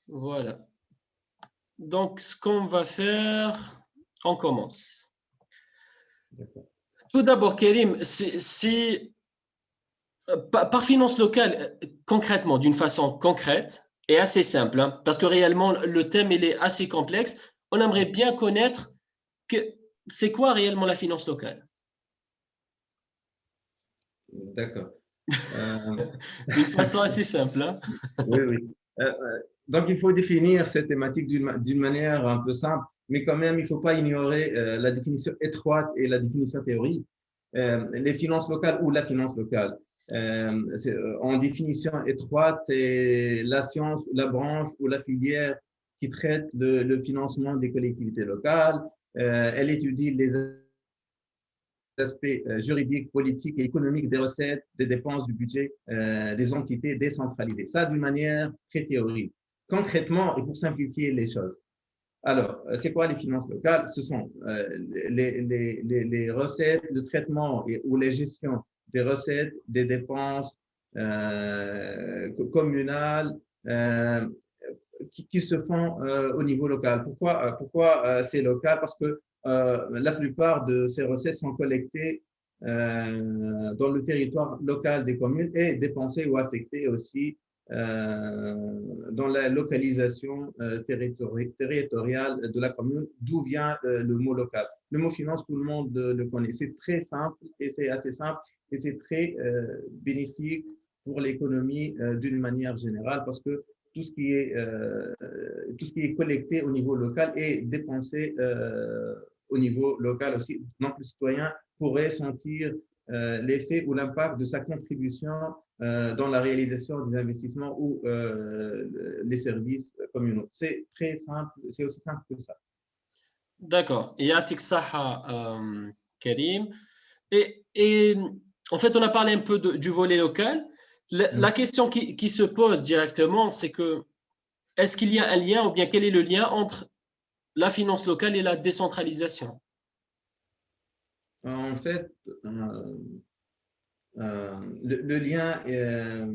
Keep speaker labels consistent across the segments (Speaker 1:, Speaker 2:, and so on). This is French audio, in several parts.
Speaker 1: Voilà. Donc, ce qu'on va faire, on commence.
Speaker 2: D'accord.
Speaker 1: Tout d'abord, Kérim, par finance locale, concrètement, d'une façon concrète et assez simple, hein, parce que réellement, le thème, il est assez complexe. On aimerait bien connaître que c'est quoi réellement la finance locale,
Speaker 2: D'accord. Euh,
Speaker 1: d'une façon assez simple. Hein.
Speaker 2: oui, oui. Donc, il faut définir cette thématique d'une manière un peu simple, mais quand même, il ne faut pas ignorer la définition étroite et la définition théorique. Les finances locales ou la finance locale. En définition étroite, c'est la science, la branche ou la filière qui traite le financement des collectivités locales. Elle étudie les aspects juridiques, politiques et économiques des recettes, des dépenses du budget des entités décentralisées. Ça, d'une manière très théorique. Concrètement, et pour simplifier les choses. Alors, c'est quoi les finances locales? Ce sont les recettes, le traitement ou les gestions des recettes, des dépenses communales qui se font au niveau local. Pourquoi c'est local? Parce que la plupart de ces recettes sont collectées dans le territoire local des communes et dépensées ou affectées aussi dans la localisation territoriale de la commune, d'où vient le mot local. Le mot finance, tout le monde le connaît. C'est très simple et c'est assez simple et c'est très bénéfique pour l'économie d'une manière générale parce que tout ce tout ce qui est collecté au niveau local est dépensé au niveau local aussi. Donc, le citoyen pourrait sentir l'effet ou l'impact de sa contribution dans la réalisation des investissements ou les services communaux. C'est très simple, c'est aussi simple que ça.
Speaker 1: D'accord. Yatik Saha, Karim. Et en fait, on a parlé un peu du volet local. La question qui se pose directement, c'est que est-ce qu'il y a un lien ou bien quel est le lien entre la finance locale et la décentralisation?
Speaker 2: En fait, le lien est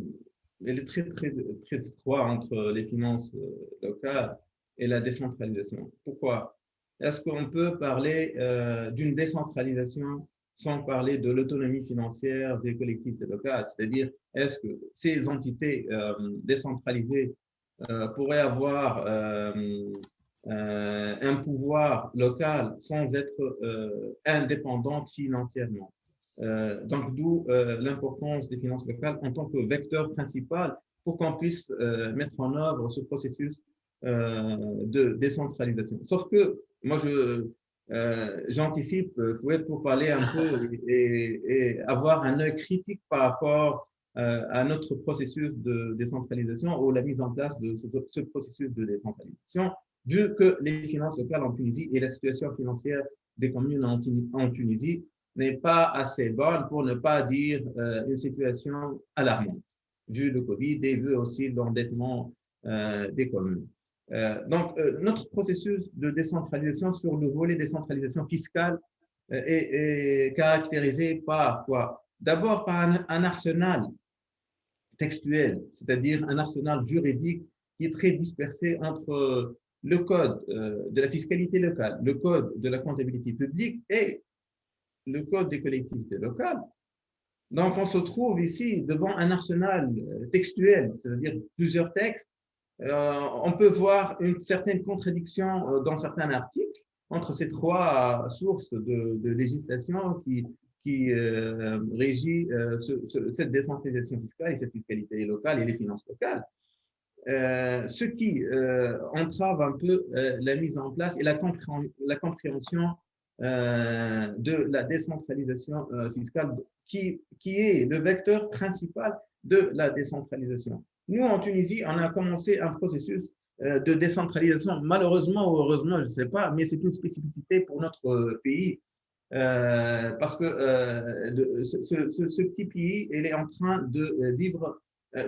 Speaker 2: très, très, très étroit entre les finances locales et la décentralisation. Pourquoi? Est-ce qu'on peut parler d'une décentralisation sans parler de l'autonomie financière des collectivités locales? C'est-à-dire, est-ce que ces entités décentralisées pourraient avoir un pouvoir local sans être indépendantes financièrement? Donc, d'où l'importance des finances locales en tant que vecteur principal pour qu'on puisse mettre en œuvre ce processus de décentralisation. Sauf que moi, j'anticipe pour parler un peu et avoir un œil critique par rapport à notre processus de décentralisation ou la mise en place de ce processus de décentralisation, vu que les finances locales en Tunisie et la situation financière des communes en Tunisie n'est pas assez bonne pour ne pas dire une situation alarmante, vu le Covid et vu aussi l'endettement des communes. Notre processus de décentralisation sur le volet décentralisation fiscale est caractérisé par quoi? D'abord par un arsenal textuel, c'est-à-dire un arsenal juridique qui est très dispersé entre le code de la fiscalité locale, le code de la comptabilité publique et le code des collectivités locales. Donc, on se trouve ici devant un arsenal textuel, c'est-à-dire plusieurs textes. On peut voir une certaine contradiction dans certains articles entre ces trois sources de législation qui régit cette décentralisation fiscale et cette fiscalité locale et les finances locales. Ce qui entrave un peu la mise en place et la compréhension de la décentralisation fiscale qui est le vecteur principal de la décentralisation. Nous, en Tunisie, on a commencé un processus de décentralisation, malheureusement ou heureusement, je ne sais pas, mais c'est une spécificité pour notre pays parce que ce petit pays, il est en train de vivre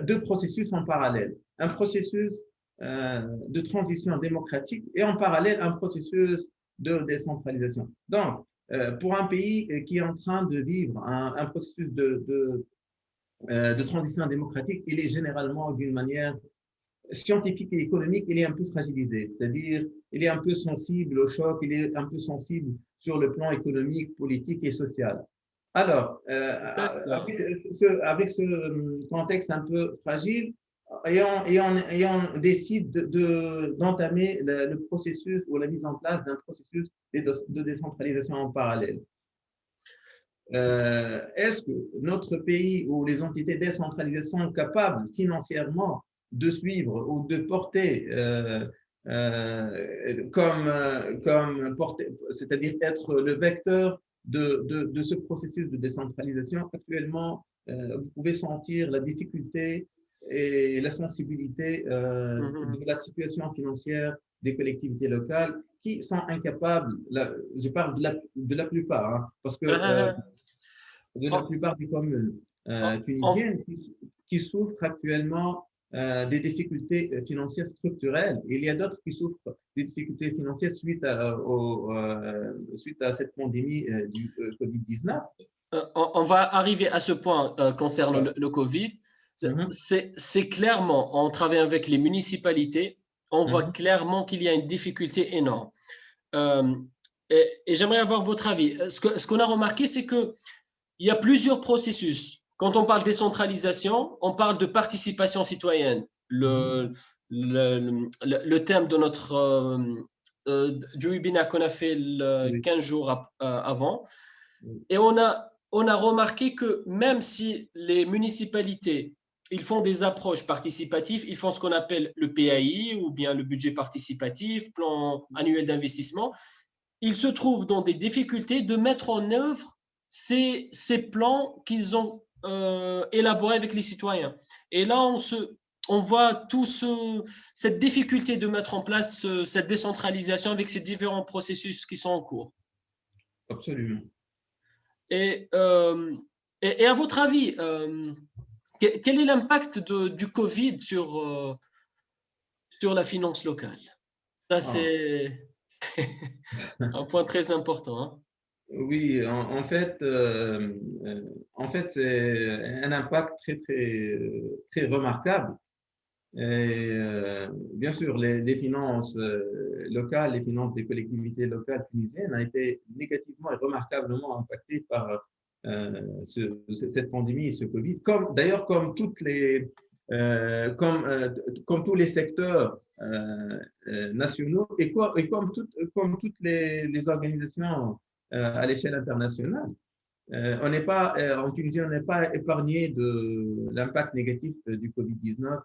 Speaker 2: deux processus en parallèle. Un processus de transition démocratique et en parallèle un processus de décentralisation. Donc, pour un pays qui est en train de vivre un processus de transition démocratique, il est généralement d'une manière scientifique et économique, il est un peu fragilisé, c'est-à-dire il est un peu sensible au choc, il est un peu sensible sur le plan économique, politique et social. Alors,
Speaker 1: D'accord.
Speaker 2: avec ce contexte un peu fragile, et on décide d'entamer le processus ou la mise en place d'un processus de décentralisation en parallèle. Est-ce que notre pays ou les entités décentralisées sont capables financièrement de suivre ou de porter c'est-à-dire être le vecteur de ce processus de décentralisation? Actuellement, vous pouvez sentir la difficulté et la sensibilité
Speaker 1: Mhm.
Speaker 2: de la situation financière des collectivités locales qui sont incapables, je parle de la plupart, hein, parce que de la
Speaker 1: En,
Speaker 2: plupart des communes
Speaker 1: en-
Speaker 2: tunisiennes qui souffrent actuellement des difficultés financières structurelles. Il y a d'autres qui souffrent des difficultés financières suite à cette pandémie du Covid-19.
Speaker 1: on va arriver à ce point concernant
Speaker 2: Ouais.
Speaker 1: le Covid.
Speaker 2: Mhm,
Speaker 1: C'est clairement, en travaillant avec les municipalités, on voit
Speaker 2: mhm,
Speaker 1: clairement qu'il y a une difficulté énorme. Euh, et j'aimerais avoir votre avis. Ce qu'on a remarqué, c'est qu'il y a plusieurs processus. Quand on parle décentralisation, on parle de participation citoyenne.
Speaker 2: mhm.
Speaker 1: Le thème de notre du webinaire qu'on a fait le
Speaker 2: Oui,
Speaker 1: 15 jours avant.
Speaker 2: oui.
Speaker 1: Et on a remarqué que même si les municipalités ils font des approches participatives, ils font ce qu'on appelle le PAI ou bien le budget participatif, plan annuel d'investissement, ils se trouvent dans des difficultés de mettre en œuvre ces plans qu'ils ont élaborés avec les citoyens. Et là, on voit cette difficulté de mettre en place cette décentralisation avec ces différents processus qui sont en cours.
Speaker 2: Absolument.
Speaker 1: Et, euh, et à votre avis, quel est l'impact du Covid sur la finance locale? Ça,
Speaker 2: Ah.
Speaker 1: c'est un point très important. Hein.
Speaker 2: Oui, en fait, c'est un impact très remarquable. Et bien sûr, les finances locales, les finances des collectivités locales tunisiennes ont été négativement et remarquablement impactées par cette pandémie et ce Covid. D'ailleurs, comme tous les secteurs nationaux comme toutes les organisations à l'échelle internationale. En Tunisie, on n'est pas épargné de l'impact négatif du Covid-19.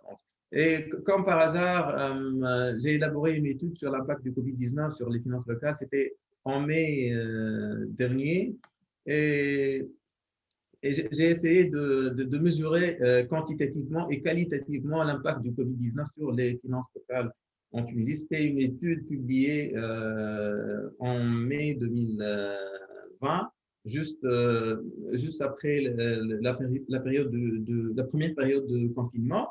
Speaker 2: Et comme par hasard, j'ai élaboré une étude sur l'impact du Covid-19 sur les finances locales. C'était en mai dernier. Et, et j'ai essayé de mesurer quantitativement et qualitativement l'impact du Covid-19 sur les finances locales en Tunisie. C'était une étude publiée en mai 2020, juste après la première période de confinement.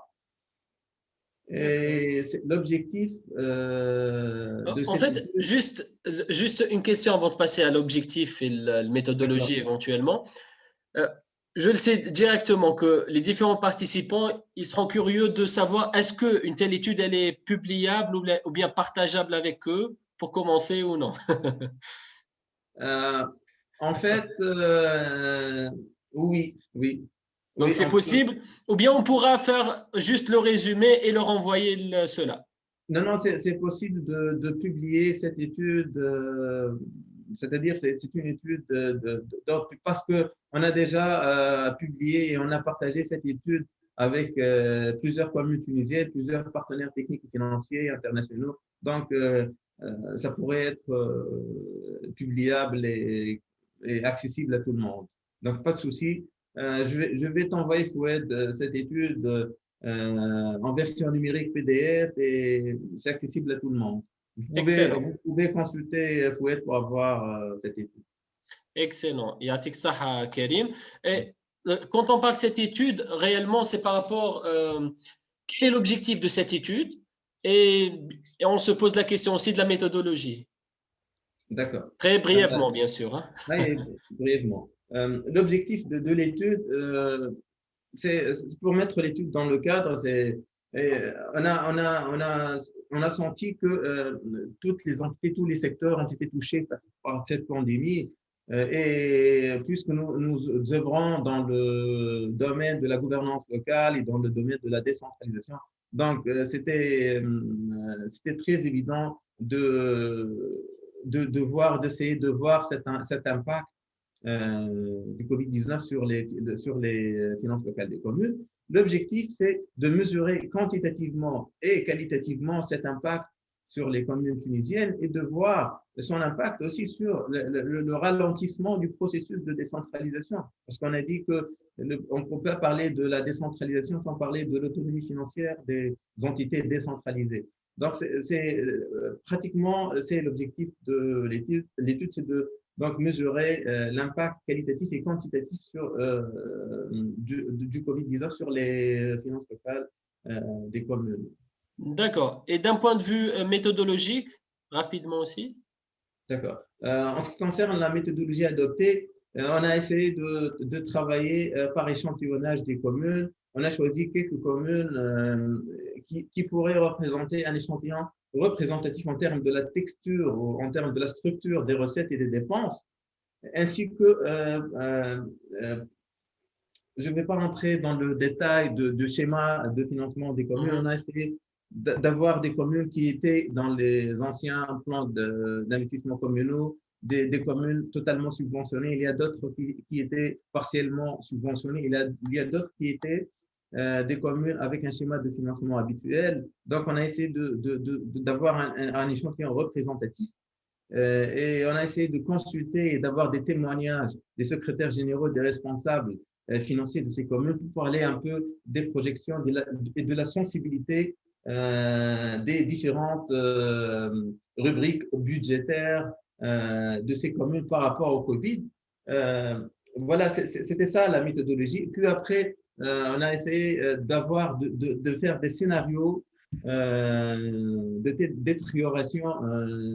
Speaker 1: D'accord.
Speaker 2: Et l'objectif de
Speaker 1: En
Speaker 2: cette
Speaker 1: fait,
Speaker 2: étude,
Speaker 1: juste une question avant de passer à l'objectif et la méthodologie
Speaker 2: d'accord.
Speaker 1: éventuellement. Euh, je le sais directement que les différents participants, ils seront curieux de savoir est-ce qu'une telle étude, elle est publiable ou bien partageable avec eux pour commencer ou non.
Speaker 2: Euh, En fait, oui, oui,
Speaker 1: Donc
Speaker 2: oui,
Speaker 1: c'est possible, ou bien on pourra faire juste le résumé et leur envoyer cela.
Speaker 2: non, non, c'est possible de publier cette étude, c'est-à-dire c'est une étude parce que on a déjà publié et on a partagé cette étude avec plusieurs communes tunisiennes, plusieurs partenaires techniques et financiers internationaux. Donc, ça pourrait être publiable et accessible à tout le monde. Donc, pas de souci. Je vais t'envoyer, Foued, cette étude en version numérique PDF et c'est accessible à tout le monde.
Speaker 1: Excellent,
Speaker 2: Vous pouvez consulter Fouet pour avoir cette étude.
Speaker 1: excellent. Yatik Saha Karim. Et quand on parle de cette étude, réellement, c'est par rapport, quel est l'objectif de cette étude? Et, et on se pose la question aussi de la méthodologie.
Speaker 2: D'accord.
Speaker 1: Très
Speaker 2: Euh,
Speaker 1: brièvement, bien sûr. Hein.
Speaker 2: Là, brièvement. L'objectif de l'étude, c'est pour mettre l'étude dans le cadre, Et on a senti que toutes les entités, tous les secteurs ont été touchés par cette pandémie. Et puisque nous œuvrons dans le domaine de la gouvernance locale et dans le domaine de la décentralisation, donc c'était très évident d'essayer de voir cet impact du Covid-19 sur les finances locales des communes. L'objectif, c'est de mesurer quantitativement et qualitativement cet impact sur les communes tunisiennes et de voir son impact aussi sur le ralentissement du processus de décentralisation. Parce qu'on a dit qu'on ne peut pas parler de la décentralisation sans parler de l'autonomie financière des entités décentralisées. Donc, pratiquement, c'est l'objectif de l'étude. L'étude, c'est de donc mesurer l'impact qualitatif et quantitatif du Covid-19 sur les finances locales des communes.
Speaker 1: D'accord. Et d'un point de vue méthodologique, rapidement aussi?
Speaker 2: D'accord. En ce qui concerne la méthodologie adoptée, on a essayé de travailler par échantillonnage des communes. On a choisi quelques communes qui pourraient représenter un échantillon représentatif en termes de la texture ou en termes de la structure des recettes et des dépenses, ainsi que je ne vais pas rentrer dans le détail de schéma de financement des communes. On a essayé d'avoir des communes qui étaient dans les anciens plans d'investissement communaux, des communes totalement subventionnées. Il y a d'autres qui étaient partiellement subventionnées. Il y a d'autres qui étaient des communes avec un schéma de financement habituel. Donc, on a essayé d'avoir un échantillon représentatif. Et on a essayé de consulter et d'avoir des témoignages des secrétaires généraux, des responsables financiers de ces communes pour parler un peu des projections et de la sensibilité des différentes rubriques budgétaires de ces communes par rapport au Covid. Voilà, c'était ça la méthodologie. Puis après, on a essayé de faire des scénarios de détérioration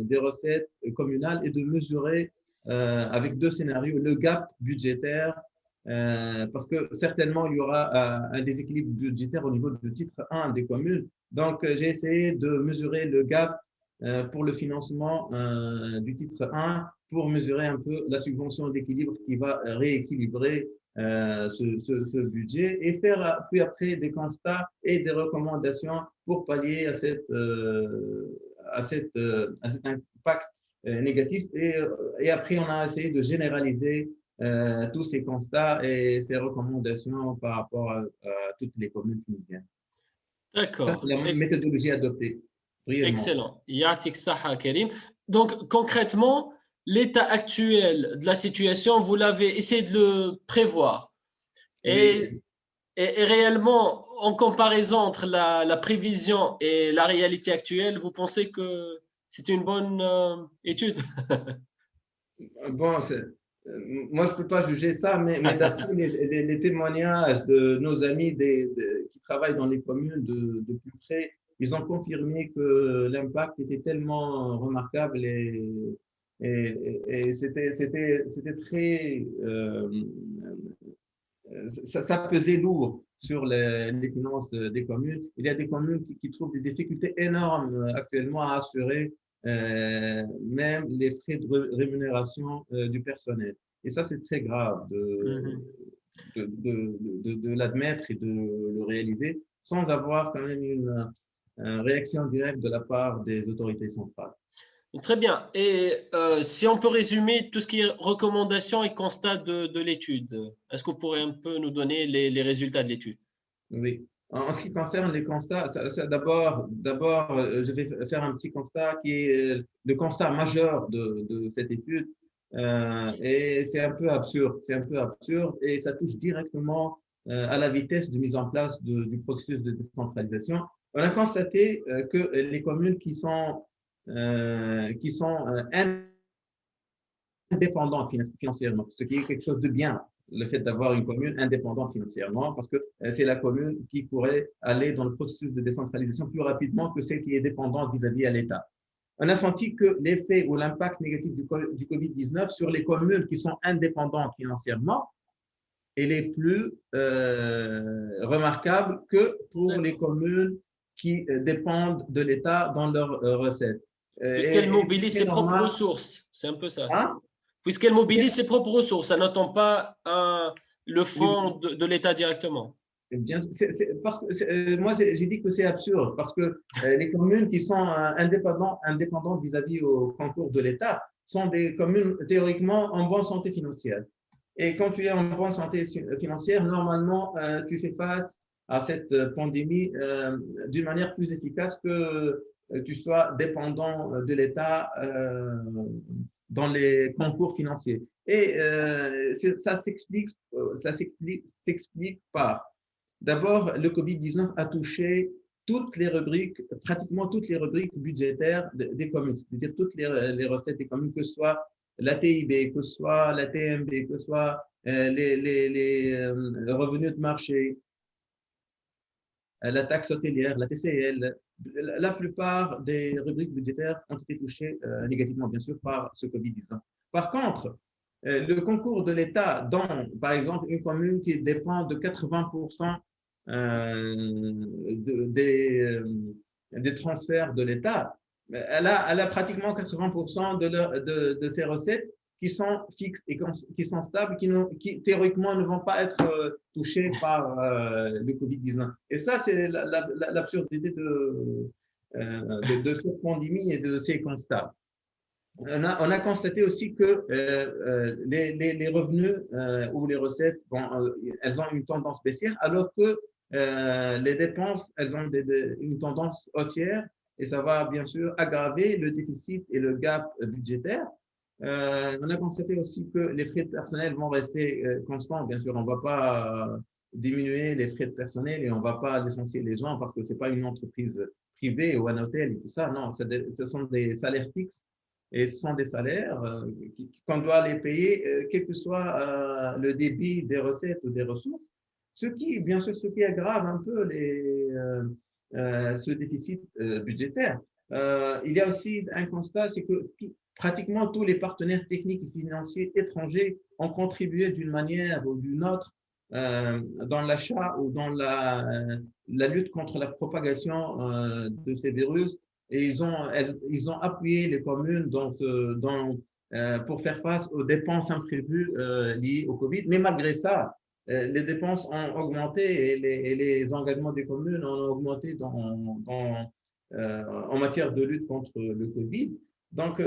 Speaker 2: des recettes communales et de mesurer avec deux scénarios le gap budgétaire parce que certainement il y aura un déséquilibre budgétaire au niveau du titre 1 des communes. Donc j'ai essayé de mesurer le gap pour le financement du titre 1 pour mesurer un peu la subvention d'équilibre qui va rééquilibrer ce budget et faire puis après des constats et des recommandations pour pallier à cet impact négatif. Et après, on a essayé de généraliser tous ces constats et ces recommandations par rapport à toutes les communes tunisiennes. Ça, c'est
Speaker 1: D'accord.
Speaker 2: la méthodologie adoptée.
Speaker 1: Excellent. Yatik Saha Karim. Donc, concrètement, l'état actuel de la situation, vous l'avez essayé de le prévoir. Et,
Speaker 2: Oui.
Speaker 1: et réellement, en comparaison entre la prévision et la réalité actuelle, vous pensez que c'est une bonne étude?
Speaker 2: Bon, moi, je ne peux pas juger ça, mais d'après les témoignages de nos amis qui travaillent dans les communes de plus près, ils ont confirmé que l'impact était tellement remarquable et c'était très… ça pesait lourd sur les finances des communes. Il y a des communes qui trouvent des difficultés énormes actuellement à assurer même les frais de rémunération du personnel. Et ça, c'est très grave de l'admettre et de le réaliser sans avoir quand même une réaction directe de la part des autorités centrales.
Speaker 1: Très bien. Et si on peut résumer tout ce qui est recommandations et constats de l'étude, est-ce que vous pourrez un peu nous donner les résultats de l'étude?
Speaker 2: Oui. En ce qui concerne les constats, d'abord, je vais faire un petit constat qui est le constat majeur de cette étude. Et c'est un peu absurde. C'est un peu absurde et ça touche directement à la vitesse de mise en place du processus de décentralisation. On a constaté que les communes qui sont indépendantes financièrement, ce qui est quelque chose de bien, le fait d'avoir une commune indépendante financièrement, parce que c'est la commune qui pourrait aller dans le processus de décentralisation plus rapidement que celle qui est dépendante vis-à-vis à l'État. On a senti que l'effet ou l'impact négatif du Covid-19 sur les communes qui sont indépendantes financièrement est plus remarquable que pour les communes qui dépendent de l'État dans leurs recettes.
Speaker 1: Puisqu'elle mobilise ses propres
Speaker 2: normal.
Speaker 1: ressources, c'est un peu ça.
Speaker 2: Hein?
Speaker 1: Puisqu'elle mobilise ses propres ressources, ça n'attend pas le
Speaker 2: Oui,
Speaker 1: fonds de l'État directement.
Speaker 2: bien, parce que moi, j'ai dit que c'est absurde parce que les communes qui sont indépendantes vis-à-vis au concours de l'État sont des communes théoriquement en bonne santé financière. Et quand tu es en bonne santé financière, normalement, tu fais face à cette pandémie d'une manière plus efficace que tu sois dépendant de l'État dans les concours financiers. Et ça s'explique par d'abord, le Covid-19 a touché toutes les rubriques, pratiquement toutes les rubriques budgétaires des communes, c'est-à-dire toutes les recettes des communes, que ce soit la TIB, que ce soit la TMB, que ce soit les revenus de marché, la taxe hôtelière, la TCL. La plupart des rubriques budgétaires ont été touchées négativement, bien sûr, par ce Covid-19. Par contre, le concours de l'État dans, par exemple, une commune qui dépend de 80% des transferts de l'État, elle a pratiquement 80% de ses recettes qui sont fixes et qui sont stables, qui théoriquement ne vont pas être touchées par le Covid-19. Et ça, c'est l'absurdité de cette pandémie et de ces constats. On a constaté aussi que les revenus ou les recettes, bon, elles ont une tendance baissière, alors que les dépenses, elles ont une tendance haussière, et ça va bien sûr aggraver le déficit et le gap budgétaire. On a constaté aussi que les frais de personnel vont rester constants. Bien sûr, on ne va pas diminuer les frais de personnel et on ne va pas licencier les gens parce que ce n'est pas une entreprise privée ou un hôtel et tout ça. Non, ce sont des salaires fixes. Et ce sont des salaires qu'on doit les payer, quel que soit le débit des recettes ou des ressources, bien sûr, ce qui aggrave un peu ce déficit budgétaire. Il y a aussi un constat, c'est que pratiquement tous les partenaires techniques et financiers étrangers ont contribué d'une manière ou d'une autre dans l'achat ou dans la lutte contre la propagation de ces virus. Et ils ont appuyé les communes pour faire face aux dépenses imprévues liées au Covid. Mais malgré ça, les dépenses ont augmenté et les engagements des communes ont augmenté en matière de lutte contre le Covid. Donc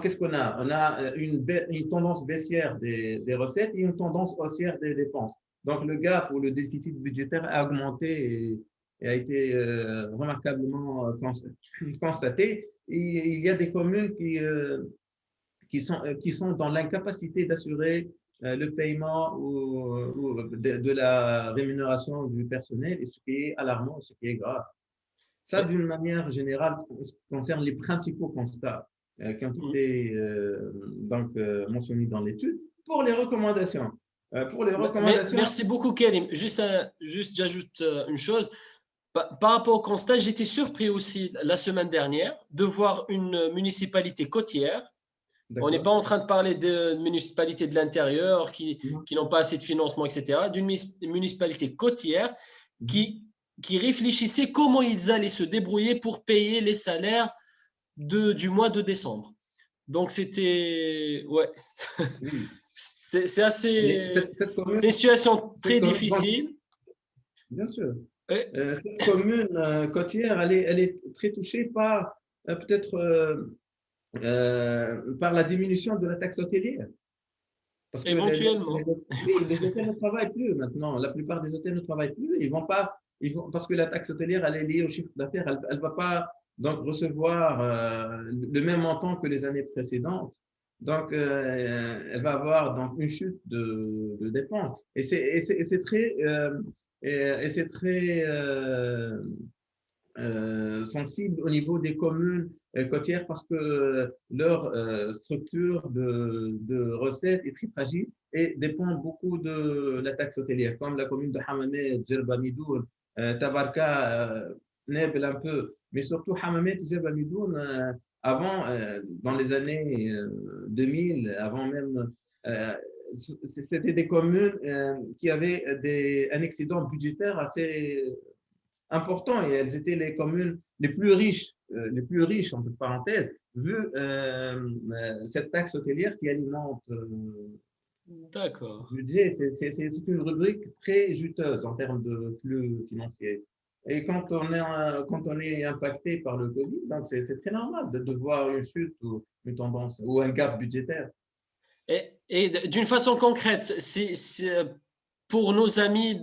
Speaker 2: qu'est-ce qu'on a? On a une tendance baissière des recettes et une tendance haussière des dépenses. Donc, le gap ou le déficit budgétaire a augmenté et a été remarquablement constaté. Et il y a des communes qui sont dans l'incapacité d'assurer le paiement de la rémunération du personnel, et ce qui est alarmant, ce qui est grave. Ça, d'une manière générale, concerne les principaux constats qui ont été mentionnés dans l'étude. Pour les recommandations.
Speaker 1: Merci beaucoup, Karim. Juste j'ajoute une chose. Par rapport au constat, j'étais surpris aussi la semaine dernière de voir une municipalité côtière. On n'est pas en train de parler de municipalités de l'intérieur qui n'ont pas assez de financement, etc. D'une municipalité côtière qui réfléchissait comment ils allaient se débrouiller pour payer les salaires du mois de décembre. Donc, c'était… Ouais. C'est assez… C'est une situation très difficile.
Speaker 2: Bien sûr. Cette commune côtière, elle est très touchée par peut-être par la diminution de la taxe hôtelière. Parce que
Speaker 1: éventuellement.
Speaker 2: les hôtels ne travaillent plus maintenant. La plupart des hôtels ne travaillent plus. Parce que la taxe hôtelière, elle est liée au chiffre d'affaires. Elle ne va pas donc recevoir le même montant que les années précédentes. Donc, elle va avoir donc une chute de dépenses. Et c'est très sensible au niveau des communes côtières parce que leur structure de recettes est très fragile et dépend beaucoup de la taxe hôtelière, comme la commune de Hammamet, Djerba Midoun, Tabarka, Nebel un peu, mais surtout Hammamet, Djerba Midoun, avant, dans les années 2000, avant même, c'était des communes qui avaient un excédent budgétaire importants et elles étaient les communes les plus riches entre parenthèses, vu cette taxe hôtelière qui alimente
Speaker 1: D'accord.
Speaker 2: le budget. C'est une rubrique très juteuse en termes de flux financiers. Et quand on est impacté par le Covid, donc c'est très normal de voir une chute ou une tendance ou un gap budgétaire.
Speaker 1: Et d'une façon concrète, pour nos amis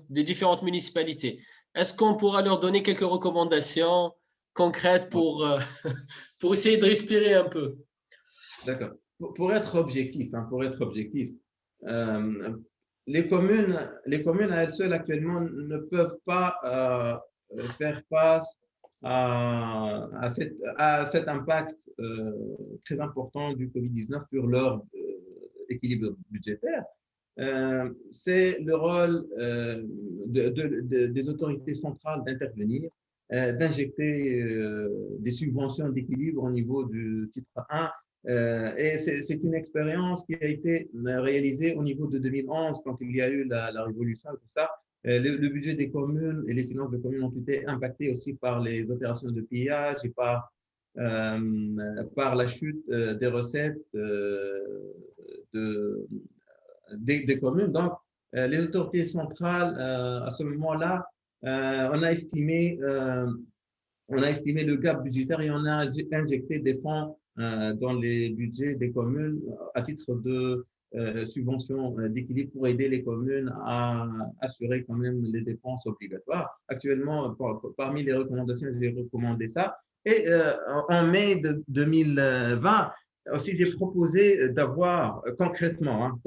Speaker 1: des différentes municipalités, est-ce qu'on pourra leur donner quelques recommandations concrètes pour essayer de respirer un peu?
Speaker 2: D'accord. Pour être objectif, euh, les communes à elles seules actuellement ne peuvent pas faire face à cet impact très important du Covid-19 sur leur équilibre budgétaire. C'est le rôle des autorités centrales d'intervenir, d'injecter des subventions d'équilibre au niveau du titre 1. Et c'est une expérience qui a été réalisée au niveau de 2011 quand il y a eu la révolution et tout ça. Le budget des communes et les finances des communes ont été impactés aussi par les opérations de pillage et par la chute des recettes des communes. Donc, les autorités centrales, à ce moment-là, on a estimé le gap budgétaire et on a injecté des fonds dans les budgets des communes à titre de subvention d'équilibre pour aider les communes à assurer quand même les dépenses obligatoires. Actuellement, parmi les recommandations, j'ai recommandé ça. Et en mai de 2020, aussi, j'ai proposé d'avoir concrètement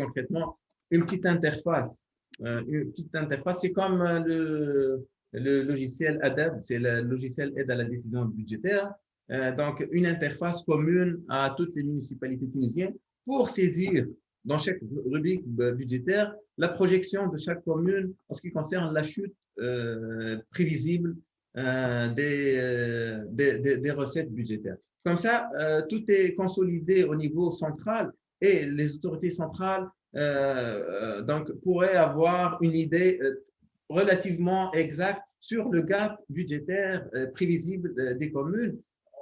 Speaker 2: une petite interface. C'est comme le logiciel ADAB, c'est le logiciel aide à la décision budgétaire. Donc, une interface commune à toutes les municipalités tunisiennes pour saisir dans chaque rubrique budgétaire la projection de chaque commune en ce qui concerne la chute prévisible des recettes budgétaires. Comme ça, tout est consolidé au niveau central et les autorités centrales donc, pourraient avoir une idée relativement exacte sur le gap budgétaire prévisible des communes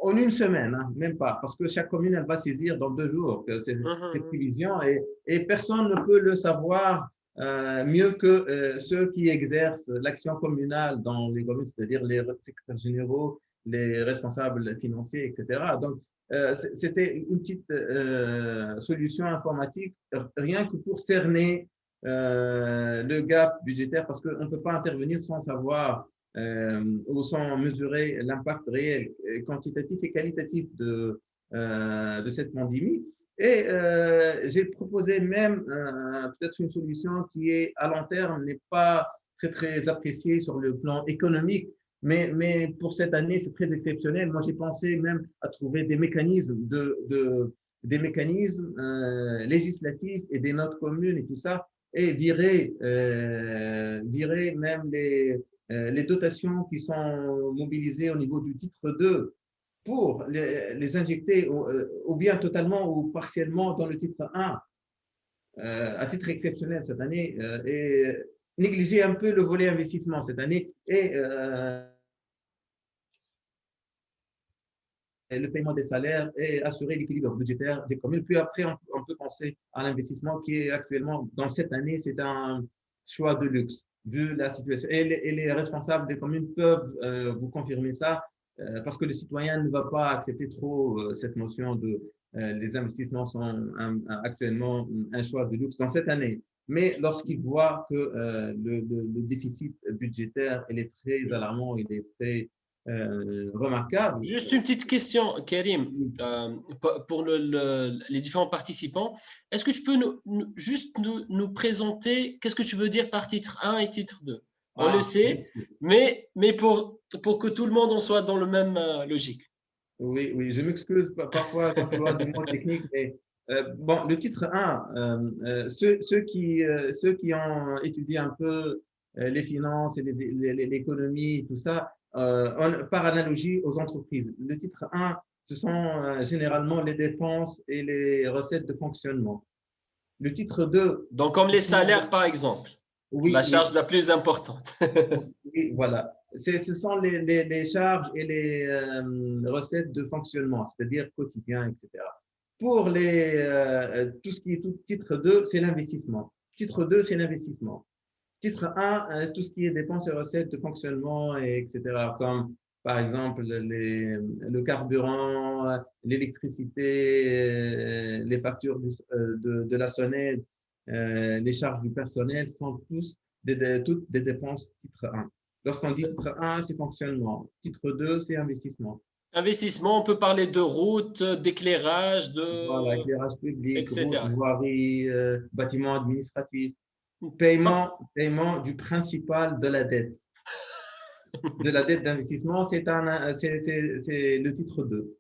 Speaker 2: en une semaine, hein, même pas, parce que chaque commune, elle va saisir dans 2 jours ces prévisions et personne ne peut le savoir mieux que ceux qui exercent l'action communale dans les communes, c'est-à-dire les secrétaires généraux, les responsables financiers, etc. Donc, c'était une petite solution informatique rien que pour cerner le gap budgétaire parce qu'on ne peut pas intervenir sans savoir ou sans mesurer l'impact réel, quantitatif et qualitatif de cette pandémie. Et j'ai proposé même peut-être une solution qui est à long terme, n'est pas très appréciée sur le plan économique, mais pour cette année, c'est très exceptionnel. Moi, j'ai pensé même à trouver des mécanismes législatifs et des notes communes et tout ça, et virer même les dotations qui sont mobilisées au niveau du titre 2 pour les injecter ou bien totalement ou partiellement dans le titre 1 à titre exceptionnel cette année et négliger un peu le volet investissement cette année et le paiement des salaires et assurer l'équilibre budgétaire des communes. Puis après, on peut penser à l'investissement qui est actuellement, dans cette année, c'est un choix de luxe, vu la situation. Et les responsables des communes peuvent vous confirmer ça, parce que le citoyen ne va pas accepter trop cette notion de les investissements sont actuellement un choix de luxe dans cette année. Mais lorsqu'il voit que le déficit budgétaire, il est très alarmant, il est très remarquable.
Speaker 1: Juste une petite question, Karim, pour les différents participants. Est-ce que tu peux juste nous présenter qu'est-ce que tu veux dire par titre 1 et titre 2? On le sait, mais pour que tout le monde en soit dans le même logique.
Speaker 2: Oui, je m'excuse parfois quand on voit des mots techniques, mais bon, le titre 1, ceux qui ont étudié un peu les finances et l'économie, tout ça, par analogie aux entreprises. Le titre 1, ce sont généralement les dépenses et les recettes de fonctionnement. Le titre 2…
Speaker 1: Donc, comme les salaires, par exemple.
Speaker 2: Oui,
Speaker 1: La
Speaker 2: oui,
Speaker 1: charge la plus importante.
Speaker 2: oui, voilà. Ce sont les charges et les recettes de fonctionnement, c'est-à-dire quotidien, etc. Pour tout ce qui est tout titre 2, c'est l'investissement. Titre 2, c'est l'investissement. Titre 1, tout ce qui est dépenses et recettes de fonctionnement, etc., comme par exemple le carburant, l'électricité, les factures de la sonnette, les charges du personnel sont toutes des dépenses titre 1. Lorsqu'on dit titre 1, c'est fonctionnement. Titre 2, c'est investissement.
Speaker 1: Investissement, on peut parler de route, d'éclairage,
Speaker 2: Voilà, éclairage public, route,
Speaker 1: etc.
Speaker 2: voirie, bâtiments administratifs. Paiement du principal de la dette d'investissement, c'est le titre 2.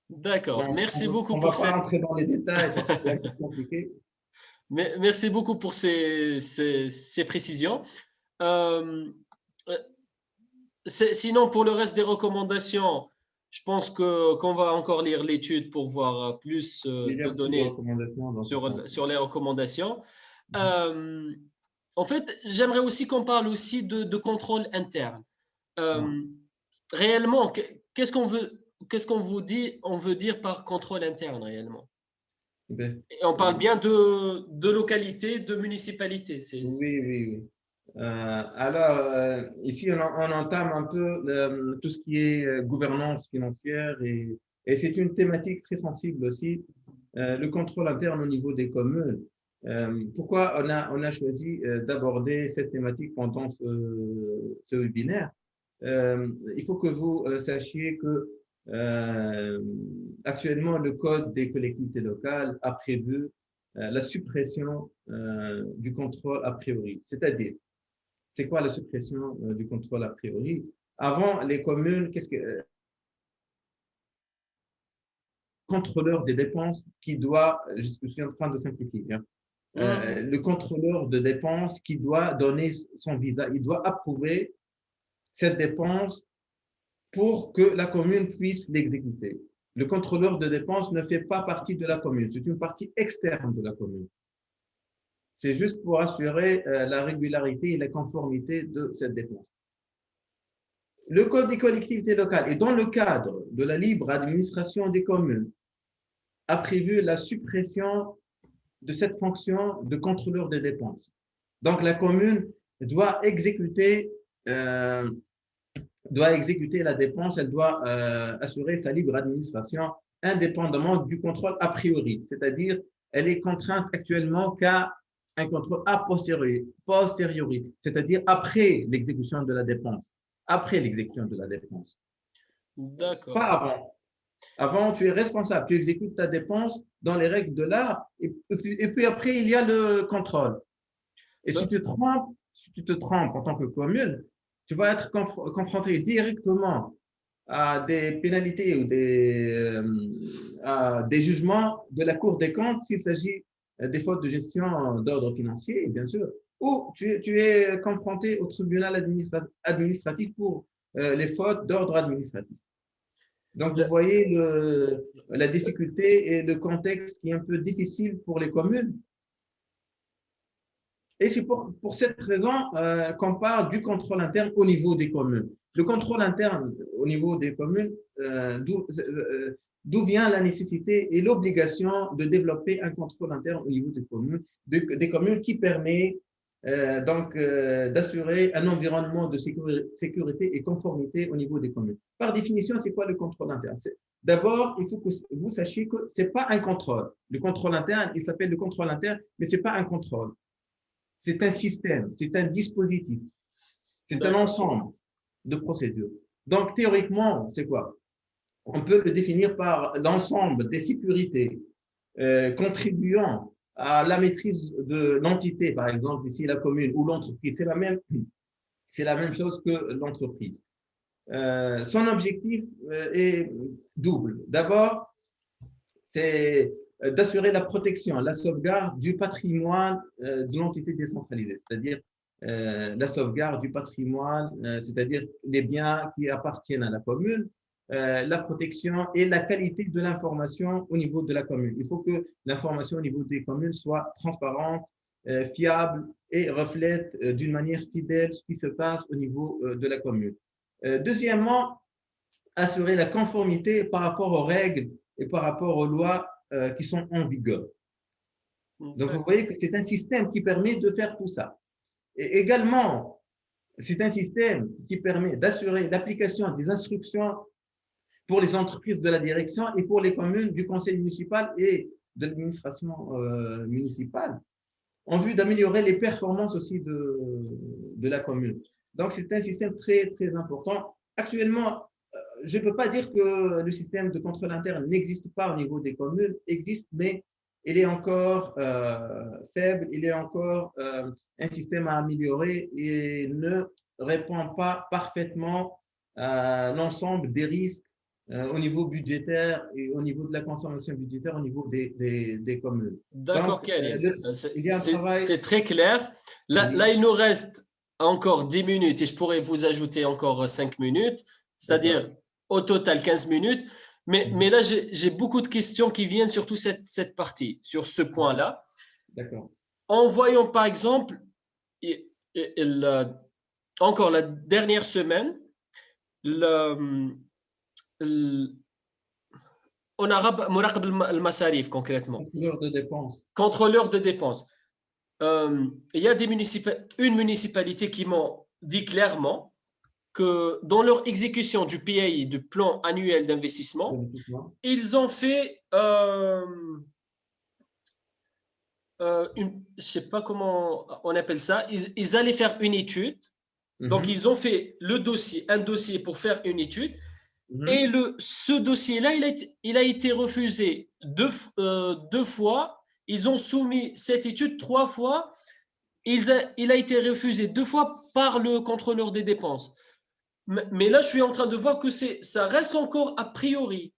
Speaker 1: D'accord.
Speaker 2: Bon,
Speaker 1: Merci beaucoup
Speaker 2: on va
Speaker 1: pour
Speaker 2: pas
Speaker 1: cette.
Speaker 2: rentrer dans les détails parce que c'est un peu compliqué.
Speaker 1: Merci beaucoup pour ces précisions. Euh, euh, Sinon, pour le reste des recommandations, je pense que qu'on va encore lire l'étude pour voir plus
Speaker 2: Il y a
Speaker 1: de
Speaker 2: beaucoup de
Speaker 1: données
Speaker 2: recommandations dans ce sens.
Speaker 1: sur les recommandations. Euh, En fait, j'aimerais aussi qu'on parle aussi de contrôle interne.
Speaker 2: Ah,
Speaker 1: Euh, Réellement, qu'est-ce qu'on vous dit, on veut dire par contrôle interne réellement?
Speaker 2: ben,
Speaker 1: Et on parle
Speaker 2: euh,
Speaker 1: bien de localité, de municipalité.
Speaker 2: oui, oui, oui. Alors, ici, on entame un peu tout ce qui est gouvernance financière et c'est une thématique très sensible aussi, le contrôle interne au niveau des communes. Pourquoi on a choisi d'aborder cette thématique pendant ce webinaire? Il faut que vous sachiez que euh, actuellement, le Code des collectivités locales a prévu la suppression du contrôle a priori. C'est-à-dire, c'est quoi la suppression du contrôle a priori? Avant, les communes, qu'est-ce que contrôleur des dépenses qui doit, je suis en train de simplifier, hein,
Speaker 1: Mhm.
Speaker 2: le contrôleur de dépenses qui doit donner son visa, il doit approuver cette dépense pour que la commune puisse l'exécuter. Le contrôleur de dépenses ne fait pas partie de la commune, c'est une partie externe de la commune. C'est juste pour assurer la régularité et la conformité de cette dépense. Le Code des collectivités locales et dans le cadre de la libre administration des communes a prévu la suppression de cette fonction de contrôleur des dépenses. Donc la commune doit exécuter, euh, doit exécuter la dépense, elle doit assurer sa libre administration indépendamment du contrôle a priori, c'est-à-dire elle est contrainte actuellement qu'à un contrôle a posteriori, c'est-à-dire après l'exécution de la dépense, après l'exécution de la dépense, pas
Speaker 1: D'accord.
Speaker 2: avant. Avant, tu es responsable, tu exécutes ta dépense dans les règles de l'art, et puis après, il y a le contrôle. Et
Speaker 1: Ben,
Speaker 2: si tu te trompes en tant que commune, tu vas être confronté directement à des pénalités ou à des jugements de la Cour des comptes s'il s'agit des fautes de gestion d'ordre financier, bien sûr, ou tu es confronté au tribunal administratif pour les fautes d'ordre administratif. Donc, vous
Speaker 1: le-
Speaker 2: voyez la
Speaker 1: c'est-
Speaker 2: difficulté et le contexte qui est un peu difficile pour les communes. Et c'est pour cette raison qu'on parle du contrôle interne au niveau des communes. Le contrôle interne au niveau des communes, d'où vient la nécessité et l'obligation de développer un contrôle interne au niveau des communes qui permet d'assurer un environnement de sécurité et conformité au niveau des communes. Par définition, c'est quoi le contrôle interne? D'abord, il faut que vous sachiez que ce n'est pas un contrôle. Le contrôle interne, il s'appelle le contrôle interne, mais ce n'est pas un contrôle. C'est un système, c'est un dispositif, c'est un
Speaker 1: D'accord.
Speaker 2: ensemble de procédures. Donc, théoriquement, c'est quoi? On peut le définir par l'ensemble des sécurités contribuant à la maîtrise de l'entité, par exemple, ici la commune ou l'entreprise. C'est la même chose que l'entreprise. Son objectif est double. D'abord, c'est d'assurer la protection, la sauvegarde du patrimoine de l'entité décentralisée, c'est-à-dire la sauvegarde du patrimoine, c'est-à-dire les biens qui appartiennent à la commune, la protection et la qualité de l'information au niveau de la commune. Il faut que l'information au niveau des communes soit transparente, fiable et reflète d'une manière fidèle ce qui se passe au niveau de la commune. Deuxièmement, assurer la conformité par rapport aux règles et par rapport aux lois qui sont en vigueur. Donc, vous voyez que c'est un système qui permet de faire tout ça. Et également, c'est un système qui permet d'assurer l'application des instructions pour les entreprises de la direction et pour les communes du conseil municipal et de l'administration municipale, en vue d'améliorer les performances aussi de la commune. Donc, c'est un système très, très important. Actuellement, je ne peux pas dire que le système de contrôle interne n'existe pas au niveau des communes, existe, mais il est encore faible, il est encore un système à améliorer et ne répond pas parfaitement à l'ensemble des risques au niveau budgétaire et au niveau de la consommation budgétaire au niveau des communes.
Speaker 1: D'accord,
Speaker 2: Donc,
Speaker 1: Karim.
Speaker 2: il y a un travail.
Speaker 1: C'est très clair. Là, il nous reste encore 10 minutes et je pourrais vous ajouter encore 5 minutes, c'est-à-dire au total 15 minutes. Mais là, j'ai beaucoup de questions qui viennent surtout cette partie, sur ce point-là.
Speaker 2: D'accord.
Speaker 1: En voyant par exemple, encore la dernière semaine, on a مراقب المصاريف concrètement.
Speaker 2: Contrôleur de dépenses.
Speaker 1: Contrôleur de dépenses. Il y a une municipalité qui m'ont dit clairement que dans leur exécution du PAI, du plan annuel d'investissement, ils ont fait je ne sais pas comment on appelle ça, ils allaient faire une étude. Donc, ils ont fait un dossier pour faire une étude. Et ce dossier-là, il a été refusé deux fois. Ils ont soumis cette étude 3 fois. Il a été refusé 2 fois par le contrôleur des dépenses. Mais là, je suis en train de voir que ça reste encore a priori.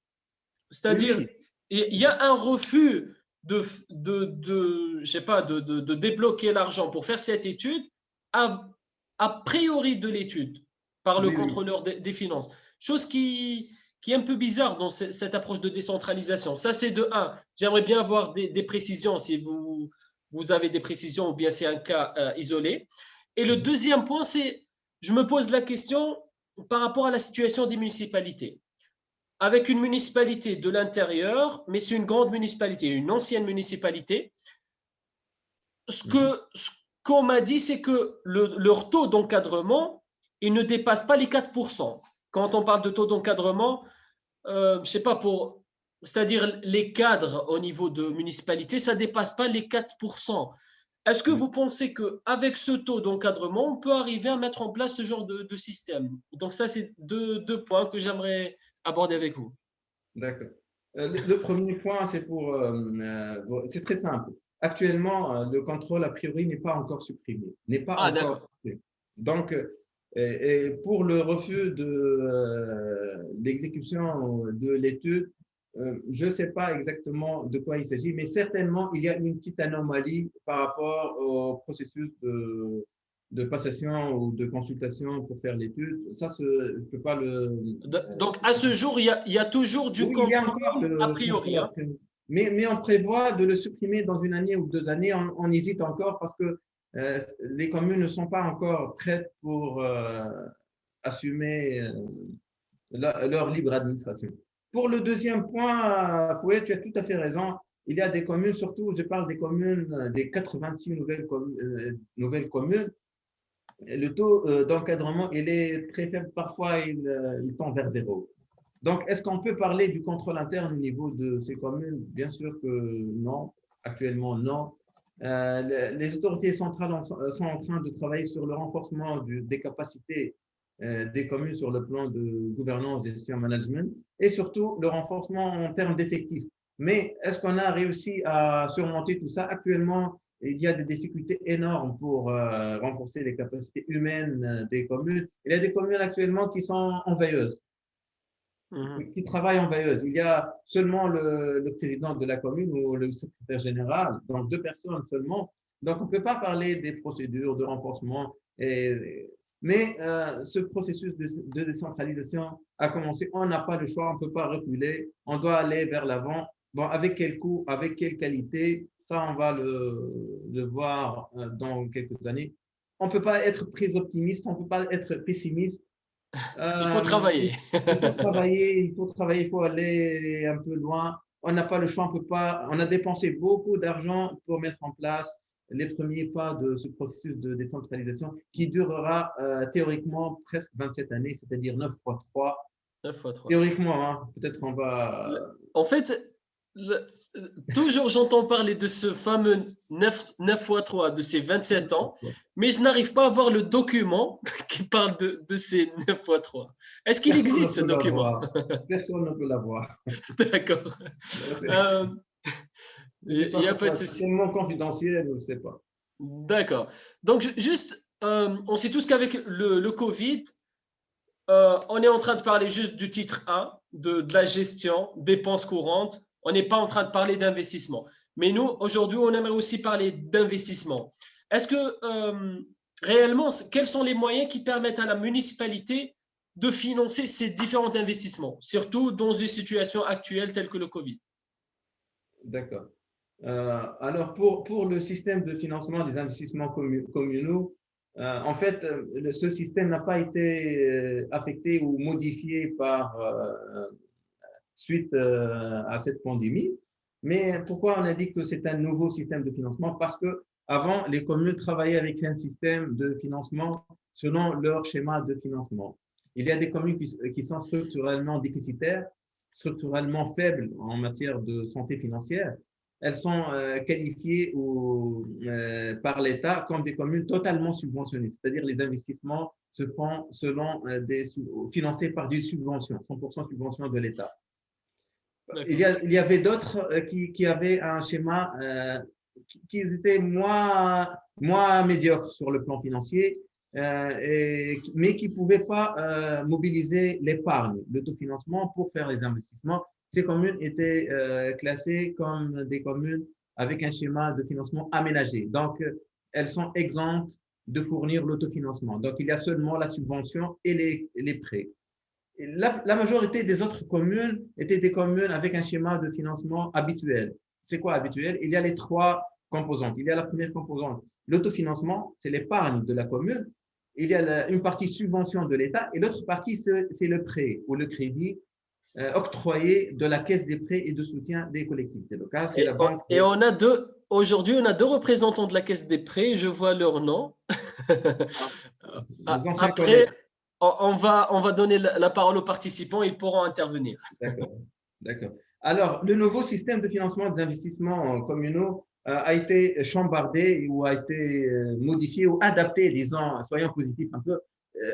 Speaker 1: C'est-à-dire, il y a un refus je sais pas, de débloquer l'argent pour faire cette étude a priori de l'étude par le contrôleur des finances. Chose qui est un peu bizarre dans cette approche de décentralisation. Ça, c'est de 1. J'aimerais bien avoir des précisions si vous avez des précisions ou bien c'est un cas isolé. Et le deuxième point, c'est je me pose la question par rapport à la situation des municipalités. Avec une municipalité de l'intérieur, mais c'est une grande municipalité, une ancienne municipalité, ce qu'on m'a dit, c'est que leur taux d'encadrement, il ne dépasse pas les 4%. Quand on parle de taux d'encadrement, je ne sais pas, c'est-à-dire les cadres au niveau de municipalité, ça ne dépasse pas les 4%. Est-ce que vous pensez qu'avec ce taux d'encadrement, on peut arriver à mettre en place ce genre de système? Donc ça, c'est deux points que j'aimerais aborder avec vous.
Speaker 2: D'accord. Le premier point, c'est très simple. Actuellement, le contrôle a priori n'est pas encore supprimé, n'est pas encore supprimé. Donc, et pour le refus de l'exécution de l'étude, je ne sais pas exactement de quoi il s'agit, mais certainement, il y a une petite anomalie par rapport au processus de passation ou de consultation pour faire l'étude. Ça, je ne peux pas le…
Speaker 1: Donc, à ce jour, il y a toujours du contrôle a priori. Hein.
Speaker 2: Mais on prévoit de le supprimer dans une année ou 2 années. On hésite encore parce que les communes ne sont pas encore prêtes pour assumer leur libre administration. Pour le deuxième point, Fouet, tu as tout à fait raison. Il y a des communes, surtout, je parle des communes, des 86 nouvelles communes. Le taux d'encadrement, il est très faible. Parfois, il tend vers 0. Donc, est-ce qu'on peut parler du contrôle interne au niveau de ces communes? Bien sûr que non. Actuellement, non. Les autorités centrales sont en train de travailler sur le renforcement des capacités des communes sur le plan de gouvernance, gestion, management et surtout le renforcement en termes d'effectifs. Mais est-ce qu'on a réussi à surmonter tout ça? Actuellement, il y a des difficultés énormes pour renforcer les capacités humaines des communes. Il y a des communes actuellement qui sont en veilleuse, qui travaillent en veilleuse. Il y a seulement le président de la commune ou le secrétaire général, donc 2 personnes seulement. Donc, on ne peut pas parler des procédures de renforcement. Mais ce processus de décentralisation a commencé. On n'a pas le choix, on ne peut pas reculer. On doit aller vers l'avant. Bon, avec quel coût, avec quelle qualité, ça, on va le voir dans quelques années. On ne peut pas être très optimiste, on ne peut pas être pessimiste.
Speaker 1: Il faut
Speaker 2: Euh,
Speaker 1: travailler.
Speaker 2: il faut aller un peu loin. On n'a pas le choix, on peut pas. On a dépensé beaucoup d'argent pour mettre en place les premiers pas de ce processus de décentralisation qui durera théoriquement presque 27 années, c'est-à-dire 9 fois 3.
Speaker 1: 9 fois 3.
Speaker 2: Théoriquement, hein, peut-être qu'on va.
Speaker 1: En fait, toujours j'entends parler de ce fameux 9 fois 3, de ces 27 ans, mais je n'arrive pas à voir le document qui parle de ces 9 fois 3. Est-ce qu'il
Speaker 2: Personne ne
Speaker 1: existe ce
Speaker 2: peut
Speaker 1: document?
Speaker 2: l'avoir. Personne ne peut l'avoir.
Speaker 1: D'accord. Euh,
Speaker 2: Je ne sais
Speaker 1: Il
Speaker 2: pas
Speaker 1: n'y a pas de
Speaker 2: pourquoi. C'est
Speaker 1: souci.
Speaker 2: tellement confidentiel, je ne sais pas.
Speaker 1: D'accord. Donc, juste, on sait tous qu'avec le Covid, on est en train de parler juste du titre 1, de la gestion, dépenses courantes. On n'est pas en train de parler d'investissement. Mais nous, aujourd'hui, on aimerait aussi parler d'investissement. Est-ce que réellement, quels sont les moyens qui permettent à la municipalité de financer ces différents investissements, surtout dans une situation actuelle telle que le Covid?
Speaker 2: D'accord. Alors, pour le système de financement des investissements communaux, en fait, ce système n'a pas été affecté ou modifié suite à cette pandémie. Mais pourquoi on a dit que c'est un nouveau système de financement? Parce que avant, les communes travaillaient avec un système de financement selon leur schéma de financement. Il y a des communes qui sont structurellement déficitaires, structurellement faibles en matière de santé financière. Elles sont qualifiées par l'État comme des communes totalement subventionnées, c'est-à-dire les investissements se font selon financés par des subventions, 100% subventions de l'État. Il y avait d'autres qui avaient un schéma qui étaient moins médiocres sur le plan financier, mais qui ne pouvaient pas mobiliser l'épargne, l'autofinancement pour faire les investissements. Ces communes étaient classées comme des communes avec un schéma de financement aménagé. Donc, elles sont exemptes de fournir l'autofinancement. Donc, il y a seulement la subvention et les prêts. La majorité des autres communes étaient des communes avec un schéma de financement habituel. C'est quoi habituel? Il y a les trois composantes. Il y a la première composante, l'autofinancement, c'est l'épargne de la commune. Il y a une partie subvention de l'État et l'autre partie, c'est le prêt ou le crédit octroyé de la Caisse des prêts et de soutien des collectivités locales. C'est la banque.
Speaker 1: Et on a aujourd'hui, on a deux représentants de la Caisse des prêts. Je vois leur nom.
Speaker 2: Les anciens
Speaker 1: Après,
Speaker 2: collègues.
Speaker 1: on va donner la parole aux participants. Ils pourront intervenir.
Speaker 2: D'accord, d'accord. Alors, le nouveau système de financement des investissements communaux a été chambardé ou a été modifié ou adapté, disons, soyons positifs un peu,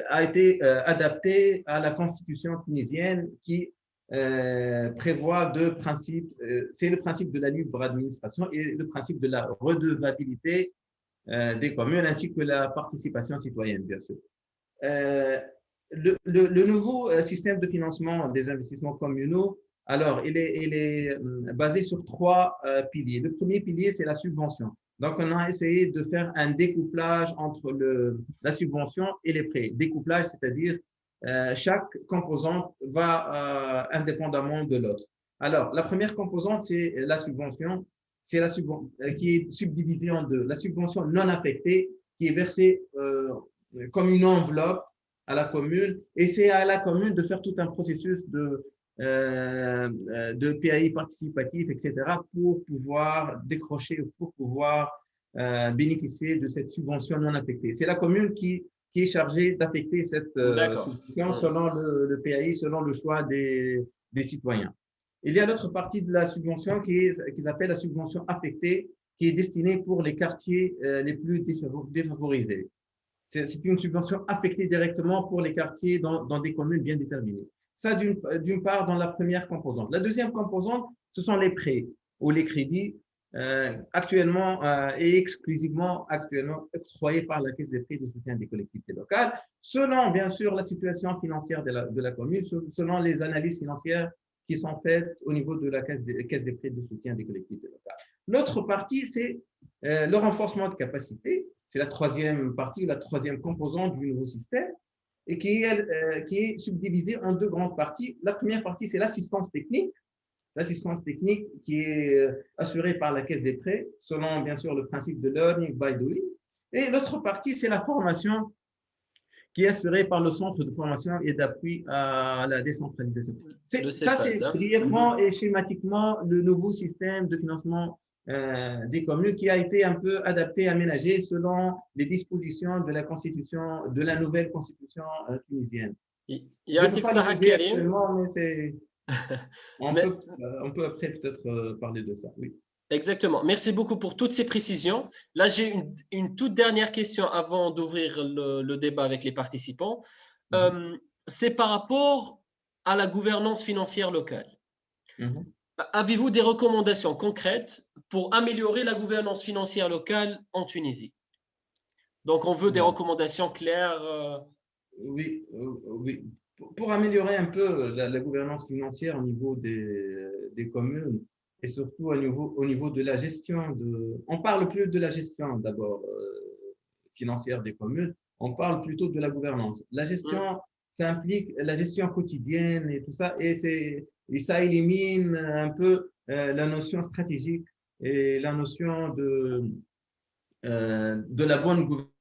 Speaker 2: a été adapté à la constitution tunisienne qui prévoit deux principes. C'est le principe de la libre administration et le principe de la redevabilité des communes ainsi que la participation citoyenne, bien sûr. Le nouveau système de financement des investissements communaux, alors, il est basé sur trois piliers. Le premier pilier, c'est la subvention. Donc, on a essayé de faire un découplage entre la subvention et les prêts. Découplage, c'est-à-dire chaque composante va indépendamment de l'autre. Alors, la première composante, c'est la subvention, qui est subdivisée en deux. La subvention non affectée, qui est versée comme une enveloppe à la commune, et c'est à la commune de faire tout un processus de PAI participatif, etc., pour pouvoir décrocher, pour pouvoir bénéficier de cette subvention non affectée. C'est la commune qui est chargée d'affecter cette subvention selon le PAI, selon le choix des citoyens. Il y a l'autre partie de la subvention qui s'appelle la subvention affectée, qui est destinée pour les quartiers les plus défavorisés. C'est une subvention affectée directement pour les quartiers dans des communes bien déterminées. Ça, d'une part, dans la première composante. La deuxième composante, ce sont les prêts ou les crédits actuellement et exclusivement octroyés par la Caisse des prêts de soutien des collectivités locales, selon, bien sûr, la situation financière de la commune, selon les analyses financières qui sont faites au niveau de la Caisse des prêts de soutien des collectivités locales. L'autre partie, c'est le renforcement de capacité. C'est la troisième partie, la troisième composante du nouveau système, et qui est subdivisée en deux grandes parties. La première partie, c'est l'assistance technique. l'assistance technique qui est assurée par la Caisse des prêts, selon bien sûr le principe de learning by doing. Et l'autre partie, c'est la formation qui est assurée par le Centre de formation et d'appui à la décentralisation.
Speaker 1: Le
Speaker 2: Ça, c'est
Speaker 1: CEFAD, hein.
Speaker 2: brièvement et schématiquement le nouveau système de financement des communes qui a été un peu adapté, aménagé selon les dispositions de la Constitution, de la nouvelle Constitution tunisienne. Je ne peux
Speaker 1: Yatik
Speaker 2: pas le
Speaker 1: Saha
Speaker 2: juger
Speaker 1: Karim.
Speaker 2: actuellement, mais c'est,
Speaker 1: Mais,
Speaker 2: on peut après peut-être parler de ça. Oui.
Speaker 1: exactement. Merci beaucoup pour toutes ces précisions. Là, j'ai une toute dernière question avant d'ouvrir le débat avec les participants. C'est par rapport à la gouvernance financière locale. Avez-vous des recommandations concrètes pour améliorer la gouvernance financière locale en Tunisie? Donc, on veut des recommandations claires.
Speaker 2: Oui, oui. Pour améliorer un peu la gouvernance financière au niveau des communes et surtout au niveau de la gestion on parle plus de la gestion d'abord financière des communes, on parle plutôt de la gouvernance. La gestion, ça implique la gestion quotidienne et tout ça, et ça élimine un peu la notion stratégique et la notion de la bonne gouvernance.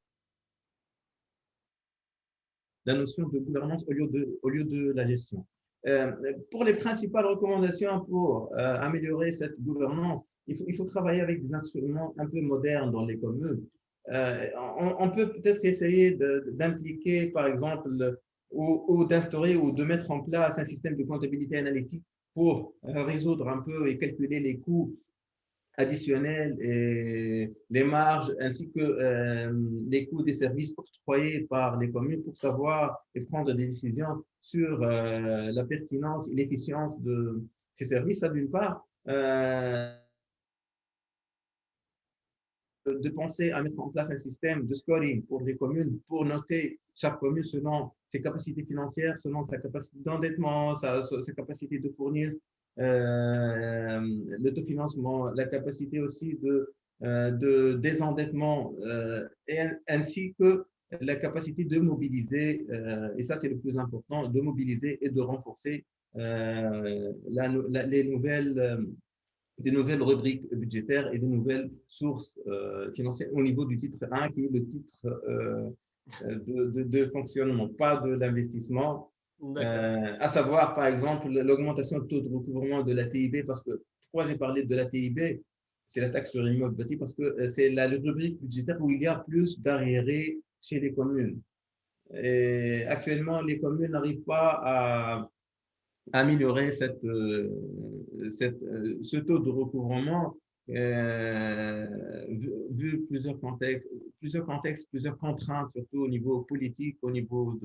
Speaker 2: La notion de gouvernance au lieu de la gestion. Pour les principales recommandations pour améliorer cette gouvernance, il faut travailler avec des instruments un peu modernes dans les communes. On peut peut-être essayer d'impliquer, par exemple, ou d'instaurer ou de mettre en place un système de comptabilité analytique pour résoudre un peu et calculer les coûts additionnels et les marges ainsi que les coûts des services octroyés par les communes pour savoir et prendre des décisions sur la pertinence et l'efficience de ces services. Ça, d'une part, de penser à mettre en place un système de scoring pour les communes, pour noter chaque commune selon ses capacités financières, selon sa capacité d'endettement, sa capacité de fournir l'autofinancement, la capacité aussi de désendettement, ainsi que la capacité de mobiliser, et ça c'est le plus important, de mobiliser et de renforcer des nouvelles rubriques budgétaires et de nouvelles sources financières au niveau du titre 1, qui est le titre de fonctionnement, pas de l'investissement. À savoir, par exemple, l'augmentation du taux de recouvrement de la TIB, parce que pourquoi j'ai parlé de la TIB, c'est la taxe sur l'immeuble bâti, parce que c'est la rubrique budgétaire où il y a plus d'arriérés chez les communes. Et actuellement, les communes n'arrivent pas à améliorer ce taux de recouvrement vu plusieurs contextes, plusieurs contraintes, surtout au niveau politique, au niveau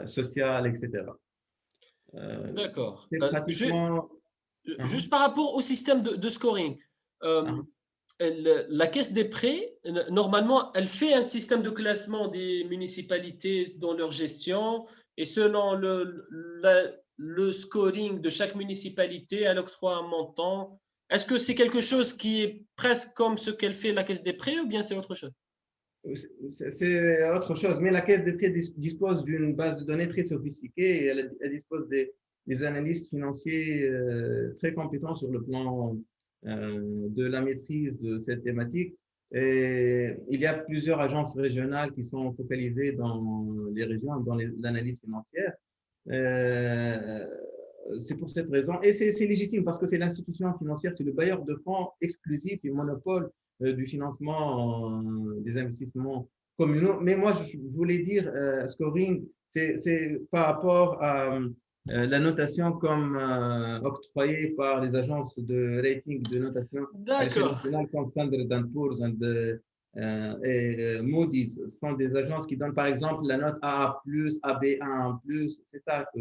Speaker 2: social, etc.
Speaker 1: D'accord.
Speaker 2: C'est pratiquement…
Speaker 1: Juste par rapport au système de scoring, la Caisse des prêts, normalement, elle fait un système de classement des municipalités dans leur gestion et selon le scoring de chaque municipalité, elle octroie un montant. Est-ce que c'est quelque chose qui est presque comme ce qu'elle fait la Caisse des prêts ou bien c'est autre chose?
Speaker 2: C'est autre chose, mais la Caisse des prêts dispose d'une base de données très sophistiquée et elle dispose des analystes financiers très compétents sur le plan de la maîtrise de cette thématique. Et il y a plusieurs agences régionales qui sont focalisées dans les régions, dans l'analyse financière. C'est pour cette raison, et c'est légitime parce que c'est l'institution financière, c'est le bailleur de fonds exclusif et monopole du financement des investissements communaux. Mais moi, je voulais dire, scoring, c'est par rapport à la notation comme octroyée par les agences de rating de notation à l'échelle
Speaker 1: D'accord.
Speaker 2: nationale comme Standard & Poor's et Moody's. Ce sont des agences qui donnent par exemple la note AA+, AB1+, c'est ça que…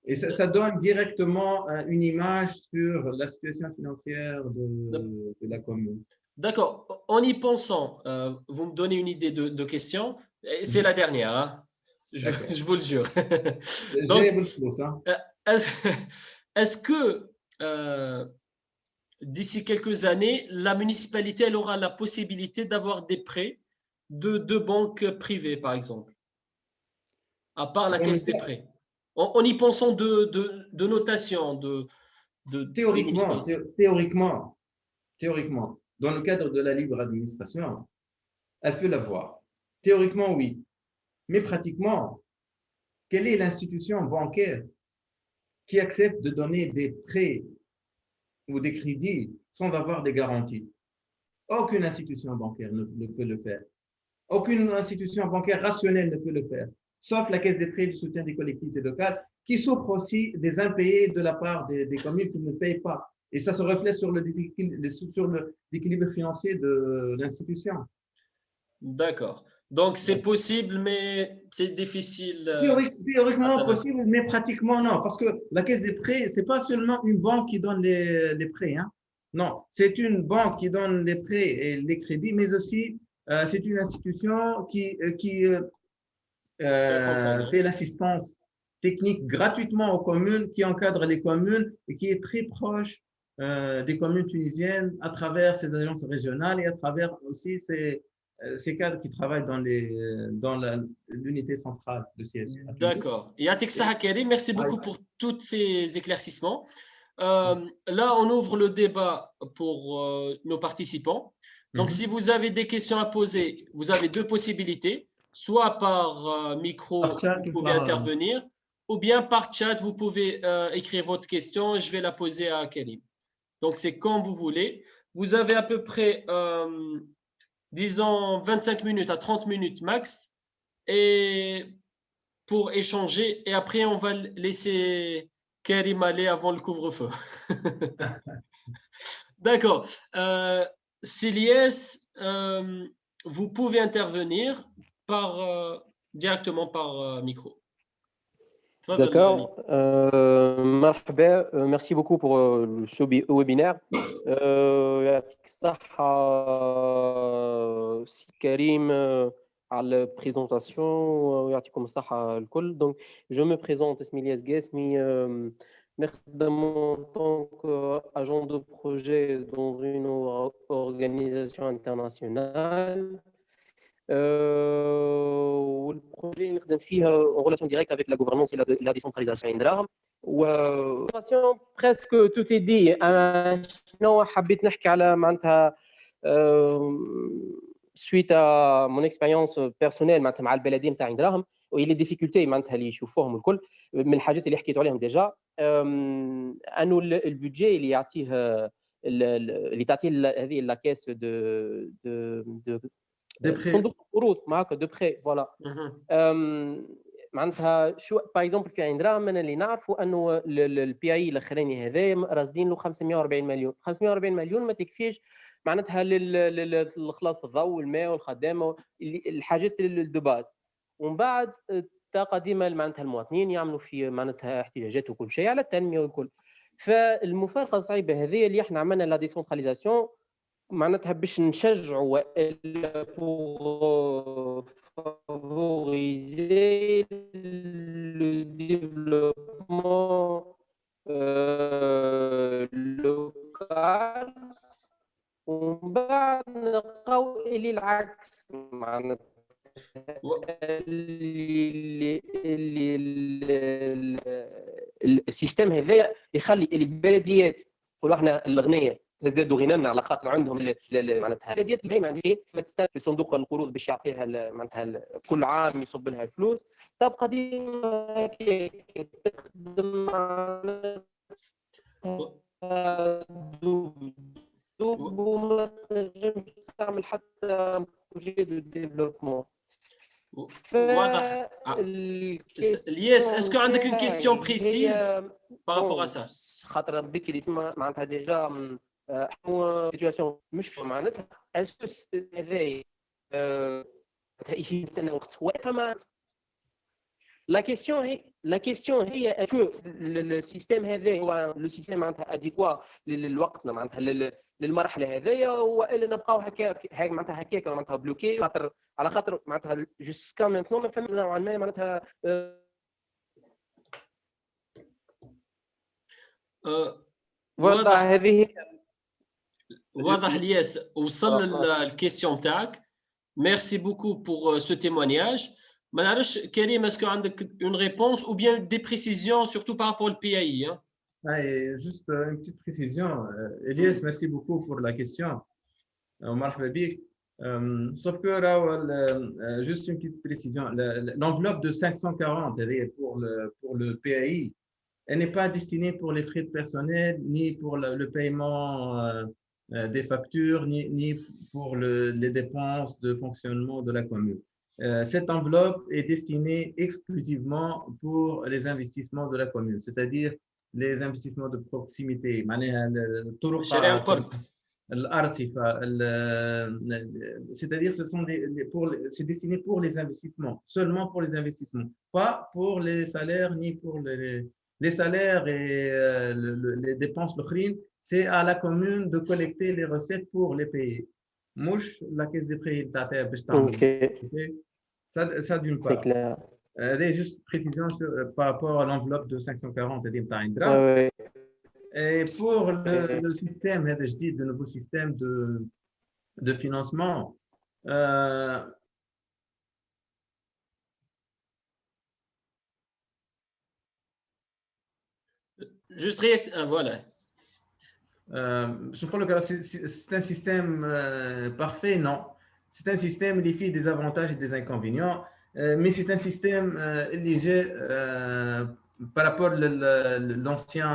Speaker 2: Et ça donne directement une image sur la situation financière de la commune.
Speaker 1: D'accord. En y pensant, vous me donnez une idée de question. C'est la dernière, hein. Je vous le jure. Donc, est-ce que d'ici quelques années, la municipalité elle aura la possibilité d'avoir des prêts de banques privées, par exemple, à part la
Speaker 2: Dans le
Speaker 1: caisse des
Speaker 2: cas,
Speaker 1: prêts? en y pensant de notation,
Speaker 2: Théoriquement, dans le cadre de la libre administration, elle peut l'avoir. Théoriquement, oui. Mais pratiquement, quelle est l'institution bancaire qui accepte de donner des prêts ou des crédits sans avoir des garanties? Aucune institution bancaire ne peut le faire. Aucune institution bancaire rationnelle ne peut le faire, sauf la Caisse des prêts et du soutien des collectivités locales, qui souffre aussi des impayés de la part des communes qui ne payent pas. Et ça se reflète sur le déséquilibre financier de l'institution.
Speaker 1: D'accord. Donc, c'est possible, mais c'est difficile.
Speaker 2: Théoriquement possible, mais pratiquement non. Parce que la Caisse des prêts, ce n'est pas seulement une banque qui donne les prêts. Hein. Non, c'est une banque qui donne les prêts et les crédits, mais aussi c'est une institution qui fait l'assistance technique gratuitement aux communes, qui encadre les communes et qui est très proche des communes tunisiennes à travers ses agences régionales et à travers aussi ces cadres qui travaillent dans l'unité centrale de siège.
Speaker 1: D'accord. Yatik Saha Karim, merci beaucoup pour tous ces éclaircissements. Là, on ouvre le débat pour nos participants. Donc, si vous avez des questions à poser, vous avez deux possibilités. Soit par micro, vous pouvez intervenir, ou bien par chat, vous pouvez écrire votre question et je vais la poser à Karim. Donc, c'est quand vous voulez. Vous avez à peu près, disons, 25 minutes à 30 minutes max et pour échanger. Et après, on va laisser Karim aller avant le couvre-feu. D'accord. Siliès, vous pouvez intervenir directement par micro.
Speaker 3: D'accord. Merci beaucoup pour ce webinaire. Si Karim à la présentation, donc je me présente, Siliès Guesmi, en tant qu'agent de projet dans une organisation internationale. والبروجي نخدم فيه en relation directe avec la gouvernance et la décentralisation عندنا و presque tout est dit. شنو حبيت نحكي على معناتها suite à mon expérience personnelle مع البلديه نتاع عندهم وهي لي ديفيكولتي معناتها اللي يشوفوهم الكل من الحاجات اللي حكيت عليهم ديجا انه البودجي اللي يعطيه اللي تعطيه هذه لا كيس دو صندوق القروض معك دو بري فوالا معناتها شو باغ اكزومبل في عندنا من اللي نعرفوا انه البي اي الاخراني هذا راصدين له 540 مليون 540 مليون ما تكفيش معناتها لخلاص الضوء والماء والخدامه الحاجات دو باز ومن بعد الطاقه ديما معناتها المواطنين يعملوا في معناتها احتياجات وكل شيء على التنميه والكل فالمفارقه الصعيبه هذه اللي احنا عملنا لا ديسونتراليزاسيون معناتها باش نشجعوا pour favoriser le développement local ومن بعد نلقاو اللي العكس معناتها السيستم هذا يخلي البلديات يقولوا احنا الغنيه تزداد غنى على خاطر عندهم معناتها البلديات اللي ما عندهاش تستثمر في صندوق القروض باش يعطيها معناتها كل عام يصب لها فلوس تبقى ديما تخدم وما تنجمش تعمل حتى بروجي دو ديفلوبمون.
Speaker 1: Lies, est-ce que عندك une question précise par rapport à ça?
Speaker 3: خاطر بك اللي معناتها ديجا سيتواسيون مش معناتها اسكو هذا يستنى وقت فما لا كيسيون هي اسكو السيستم هذا هو لو سيستم معناتها اديكوا للوقت معناتها للمرحله هذيا والا نبقاو هكاك معناتها هكاك معناتها بلوكي على خاطر معناتها جوسكا مانتنو ما فهمنا نوعا ما معناتها
Speaker 1: واضح
Speaker 3: هذه
Speaker 1: واضح لياس وصل الكيستيون تاعك. Merci beaucoup pour ce témoignage. ما نعرفش كريم اسكو عندك une réponse ou bien des précisions surtout par rapport au PAI hein?
Speaker 2: Et juste une petite précision. Elias, merci beaucoup pour la question. مرحبا بك. Sauf que là, juste une petite précision. L'enveloppe de 540 pour le PAI, elle n'est pas destinée pour les frais de personnel, ni pour le paiement des factures, ni pour les dépenses de fonctionnement de la commune. Cette enveloppe est destinée exclusivement pour les investissements de la commune, c'est-à-dire les investissements de proximité.
Speaker 1: مشاريع القرب.
Speaker 2: C'est-à-dire c'est destiné pour les investissements, seulement pour les investissements, pas pour les salaires ni pour les salaires et les dépenses. C'est à la commune de collecter les recettes pour les payer. Mouche, la caisse des prix, ça d'une part.
Speaker 3: C'est clair.
Speaker 2: Juste précision par rapport à l'enveloppe de 540 Et pour le système, je dis, le nouveau système de financement,
Speaker 1: juste voilà.
Speaker 2: Je crois que c'est un système parfait, non. C'est un système qui fait des avantages et des inconvénients, mais c'est un système léger par rapport à l'ancien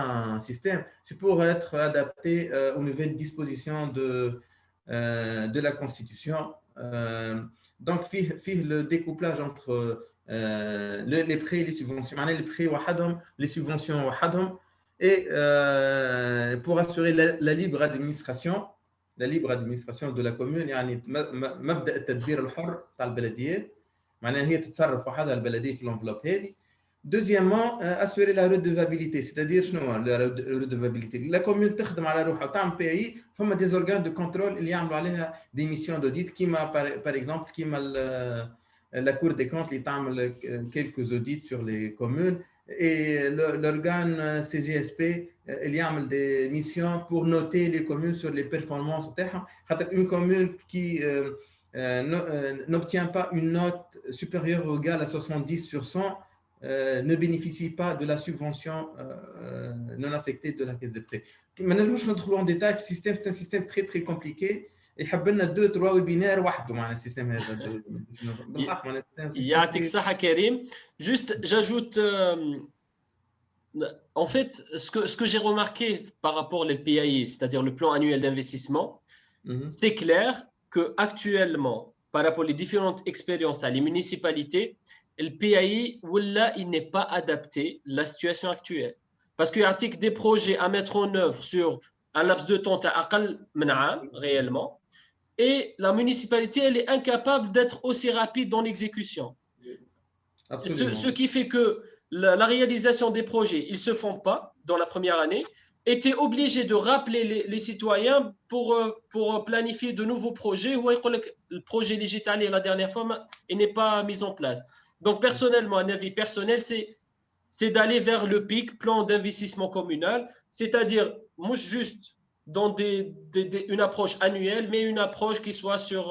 Speaker 2: système. C'est pour être adapté aux nouvelles dispositions de la Constitution. Donc, fait le découplage entre les prêts et les subventions. Les prêts, les subventions, et pour assurer la libre administration de la commune. يعني مبدأ التدبير الحر تاع البلديات معناها هي تتصرف وحدها البلديه في l'enveloppe هذه. Deuxièmement, assurer la redevabilité, c'est-à-dire la redevabilité. La commune تخدم على روحها وتعمل PAI, فما des organes de contrôle اللي يعملوا عليها des missions d'audit كيما par exemple كيما la Cour des comptes اللي تعمل quelques audits sur les communes. Et l'organe CGSP, il y a des missions pour noter les communes sur les performances. Une commune qui n'obtient pas une note supérieure ou égale à 70 sur 100 ne bénéficie pas de la subvention non affectée de la caisse de prêt. Maintenant, je rentre en détail. Le système, c'est un système très très compliqué. يحب لنا 2-3 webinaires وحده مع السيستم هذا.
Speaker 1: يعطيك الصحة كريم. Juste, j'ajoute, en fait, ce que j'ai remarqué par rapport au PAI, c'est-à-dire le plan annuel d'investissement, c'est clair que actuellement, par rapport aux différentes expériences à les municipalités, le PAI, il n'est pas adapté à la situation actuelle. Parce qu'il y a des projets à mettre en œuvre sur un laps de temps réellement. Et la municipalité, elle est incapable d'être aussi rapide dans l'exécution. Ce qui fait que la réalisation des projets, ils ne se font pas dans la première année, était obligé de rappeler les citoyens pour planifier de nouveaux projets. Ou le projet digital, la dernière fois, il n'est pas mis en place. Donc, personnellement, un avis personnel, c'est d'aller vers le PIC, plan d'investissement communal, c'est-à-dire, moi, juste dans une approche annuelle, mais une approche qui soit sur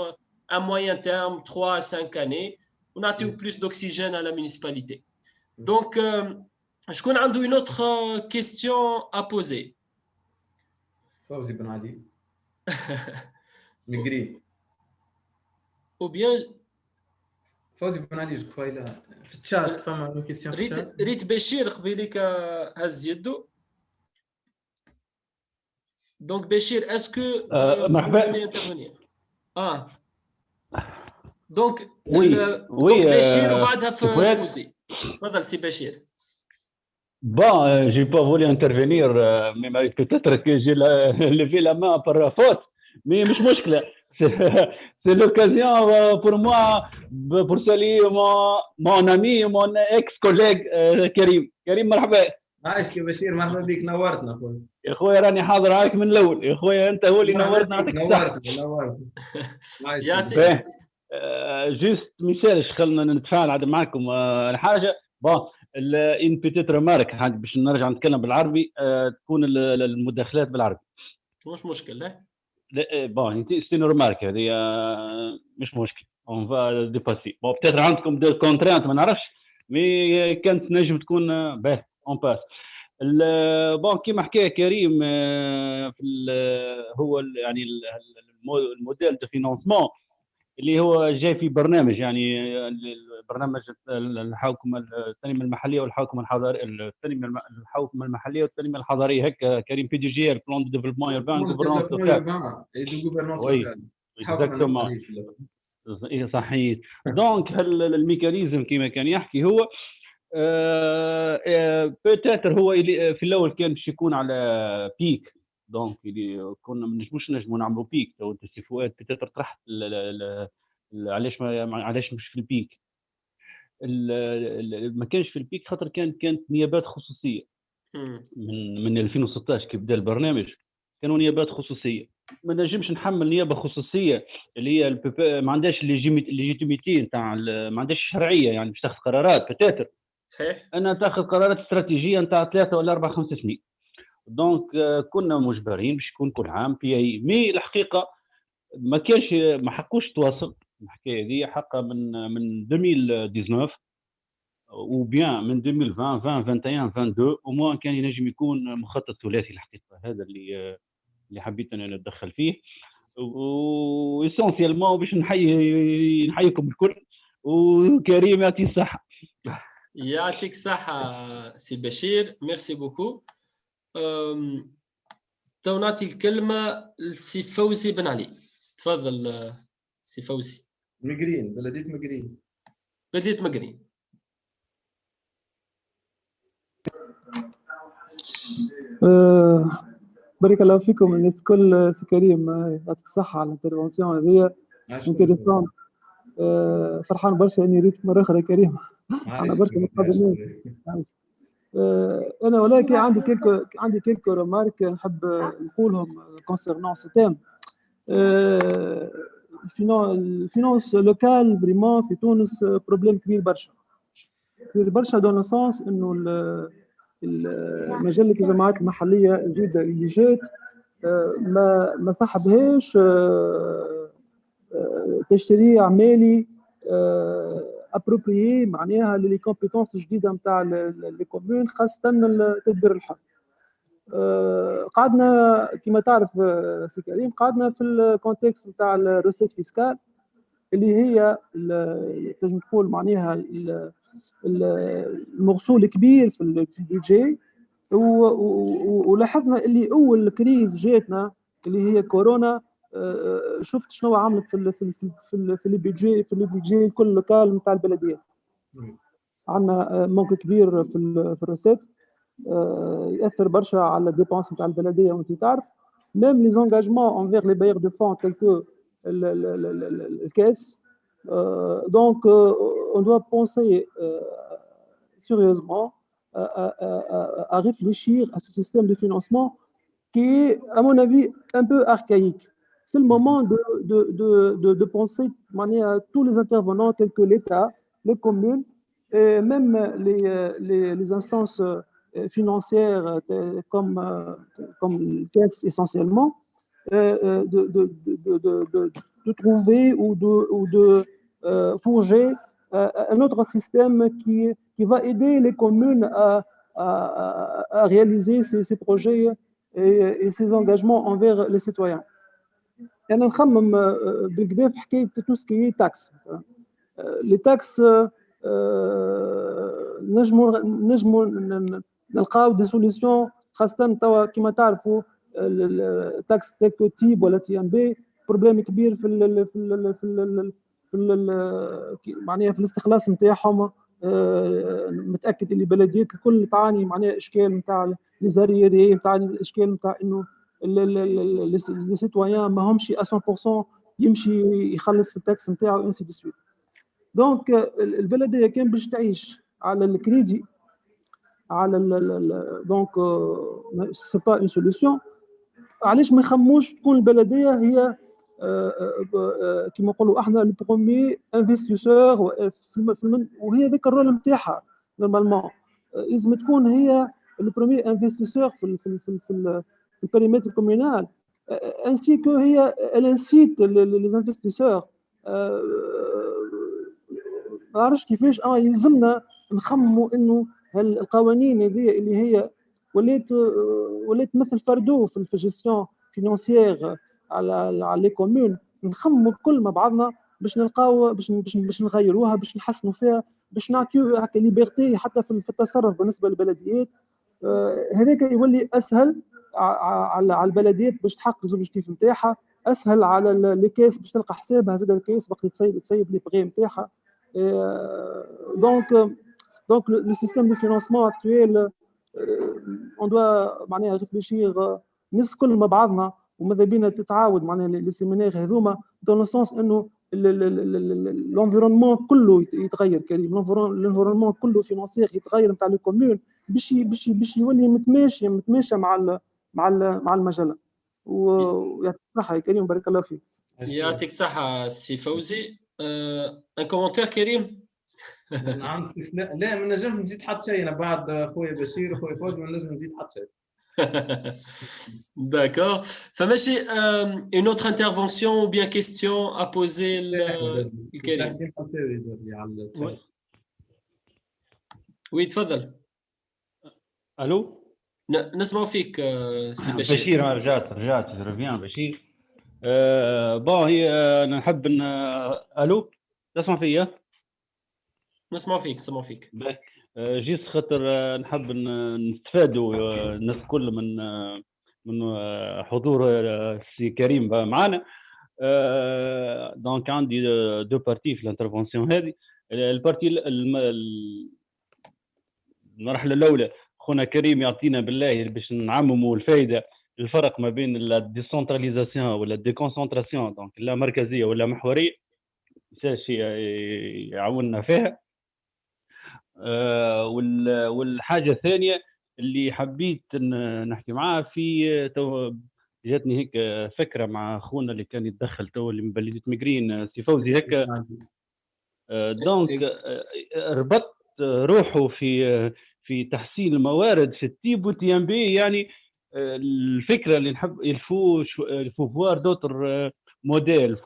Speaker 1: un moyen terme, 3 à 5 années. On a plus d'oxygène à la municipalité. Donc, je connais une autre question à poser.
Speaker 2: Fawzi Ben Ali. Migri.
Speaker 1: Ou bien...
Speaker 2: Fawzi Ben Ali, je crois, il a... في الشات فما une question في الشات.
Speaker 1: ريت بشير قبيلك هز يده. Donc, Béchir, est-ce que vous voulez intervenir? Ah. Donc,
Speaker 4: oui,
Speaker 1: donc Béchir ou بعدها Fawzi. تفضل سي Béchir.
Speaker 4: Bon, j'ai pas voulu intervenir, mais peut-être que j'ai levé la main par faute, mais مش مشكلة. C'est l'occasion pour moi pour saluer mon ami, mon ex-collègue Karim. Karim, مرحبا.
Speaker 2: عايشك يا بشير، مرحبا بك، نورتنا اخويا.
Speaker 4: يا اخويا راني حاضر عليك من الاول، يا اخويا انت هو اللي نورتنا.
Speaker 2: نورتنا.
Speaker 4: جوست ميسالش خلينا نتفاعل معكم الحاجه. بون ان بيتيت ريمارك باش نرجع نتكلم بالعربي، تكون المداخلات بالعربي.
Speaker 1: مش مشكل.
Speaker 4: لا بون سي ريمارك هذه مش مشكل. اون فا ديباسي بون بتاتر عندكم دو كونترانت ما نعرفش مي كانت نجم تكون باهي اون باس. بون كيما حكى كريم هو يعني الموديل دو فينانسمون اللي هو جاي في برنامج، يعني البرنامج الحوكمه التنميه المحليه والحوكمه الحضاريه، الحوكمه المحليه والتنميه الحضاريه، هكا كريم بي دي جي بلان دو ديفلوبمون اوربان غوفرنانس لوكال. وي اكزاكتومون صحيح. دونك الميكانيزم كما كان يحكي هو بوتيتر هو في الاول كان باش يكون على بيك، دونك اللي كنا ما نجموا نعملوا بيك. تو انت السيفوات بوتيتر طرحت علاش مش في البيك. ما كانش في البيك خاطر كانت نيابات خصوصيه من 2016 كي بدا البرنامج، كانوا نيابات خصوصيه. ما نجمش نحمل نيابه خصوصيه اللي هي ما عندهاش الليجيتيميتي نتاع، ما عندهاش شرعيه يعني باش تاخذ قرارات بتاتر.
Speaker 1: صحيح.
Speaker 4: انا تاخذ قرارات استراتيجيه نتاع 3 ولا 4 5 سنين. دونك كنا مجبرين باش يكون كل عام بي اي. مي الحقيقه ما كانش، ما حقوش تواصل الحكايه هذه حقا من 2019 وبيان من 2020 2021 22 او موان كان ينجم يكون مخطط ثلاثي الحقيقه. هذا اللي حبيت انا نتدخل فيه. واسونسيالمون باش نحييكم الكل، وكريم يعطيه الصحه.
Speaker 1: يعطيك الصحه سي بشير، ميرسي بوكو. تو نعطي الكلمه لسي فوزي بن علي. تفضل سي فوزي.
Speaker 2: مقرين، بلديه مقرين.
Speaker 1: بلديه مقرين.
Speaker 5: بارك الله فيكم الناس الكل. سي كريم يعطيك الصحة على الانترفونسيون هذيا انتريسون. فرحان برشا اني ريتك مرة أخرى كريم. أنا برشا متقدمين. أنا ولكن عندي كيلكو رمارك نحب نقولهم كونسيرنون سو تيم. الفينانس لوكال فريمون في تونس بروبليم كبير برشا دون سونس انه مجله الجماعات المحليه الجديده اللي جات ما صاحبهاش تشريع مالي ابروبريي معناها لي كومبيتونس جديده نتاع لي كومون، خاصه التدبير الحر. قعدنا كما تعرف سي كريم، قعدنا في الكونتكست نتاع الروسيت فيسكال اللي هي تنجم تقول معناها المغسول الكبير في البيجي. ولاحظنا اللي اول كريز جاتنا اللي هي كورونا، شفت شنو عملت في البيجي كل لوكال نتاع البلديات. عندنا مونك كبير في الروسيت، ياثر برشا على الديبونس نتاع البلديه. وانت تعرف ميم لي زونجاجمون انفير لي بايور دو فون تلكو الكاس. Donc, on doit penser sérieusement à réfléchir à ce système de financement qui est, à mon avis, un peu archaïque. C'est le moment de penser à tous les intervenants tels que l'État, les communes, et même les instances financières comme le caisse essentiellement, de trouver ou de forger un autre système qui va aider les communes à réaliser ces projets et ces engagements envers les citoyens. أنا نخمم بالكدا في حكاية tout ce qui est taxes. Les taxes نجموا نلقاو دي سوليسيون، خاصة توا كما تعرفوا التاكس تاكو تيب ولا تي ام بي بروبليم كبير معناها في الاستخلاص نتاعهم. متاكد اللي بلديات الكل تعاني معناها اشكال نتاع لي زاريري، تعاني اشكال نتاع انه لي سيتويان ما همش 100% يمشي يخلص في التاكس نتاعو انسي دي سويت. دونك البلديه كان باش تعيش على الكريدي على دونك سي با اون سوليسيون. علاش ما يخموش تكون البلديه هي كما نقولوا احنا البروميي انفستيسور، وهي ذاك الرول نتاعها نورمالمون لازم تكون هي البروميي انفستيسور في البريمتر كومونال، انسي كو هي الانسيت لي انفستيسور ما نعرفش كيفاش يلزمنا نخمموا انه القوانين هذه اللي هي ولات مثل فردو في الجيستيون فينانسيير على لي كومون، نخمموا الكل مع بعضنا باش نلقاو باش نغيروها، باش نحسنوا فيها، باش نعطيو هكا ليبرتي حتى في التصرف بالنسبه للبلديات. هذاك يولي اسهل على البلديات باش تحقق زوجتيف نتاعها، اسهل على لي كيس باش تلقى حسابها زاد الكيس باقي تسيب لي بغي نتاعها. دونك لو سيستيم دو فينانسمون اكطويل اون دوا معناها ريفليشير الناس الكل مع بعضنا، وماذا بينا تتعاود معناها لي سيمينار هذوما دون لو سونس انه l'environnement كله يتغير كريم، l'environnement كله فينانسيير يتغير نتاع لي كومون باش يولي متماشى مع المجله. ويعطيك الصحه يا كريم، بارك الله فيك.
Speaker 1: يعطيك الصحه سي فوزي. ان كومونتير كريم؟
Speaker 2: نعم. لا ما نجم نزيد حتى شيء، انا بعد خويا بشير وخويا فوزي ما نجم نزيد حتى شيء.
Speaker 1: D'accord. فماشي une autre intervention ou bien question à poser الكريم؟ وي تفضل.
Speaker 4: الو
Speaker 1: نسمعوا فيك سي بشير.
Speaker 4: بشير رجعت ريفيان بشير. بون هي انا نحب الو تسمع فيا؟
Speaker 1: نسمعوا فيك.
Speaker 4: جيت خاطر نحب نستفادوا الناس الكل من حضور السي كريم معنا. دونك عندي دو بارتي في الانترفونسيون هذه. البارتي المرحله الاولى خونا كريم يعطينا بالله باش نعمموا الفائده، الفرق ما بين الديسنتراليزاسيون ولا الديكونسنتراسيون، دونك لا مركزيه ولا محوريه، شيء يعاوننا فيها. والحاجه الثانيه اللي حبيت نحكي معاه في جاتني هيك فكره مع اخونا اللي كان يتدخل تو اللي من بلديه مقرين سي فوزي هيك. دونك ربط روحه في تحسين الموارد في التيب والتي ام بي. يعني الفكره اللي نحب الفو فوار دوتر موديل،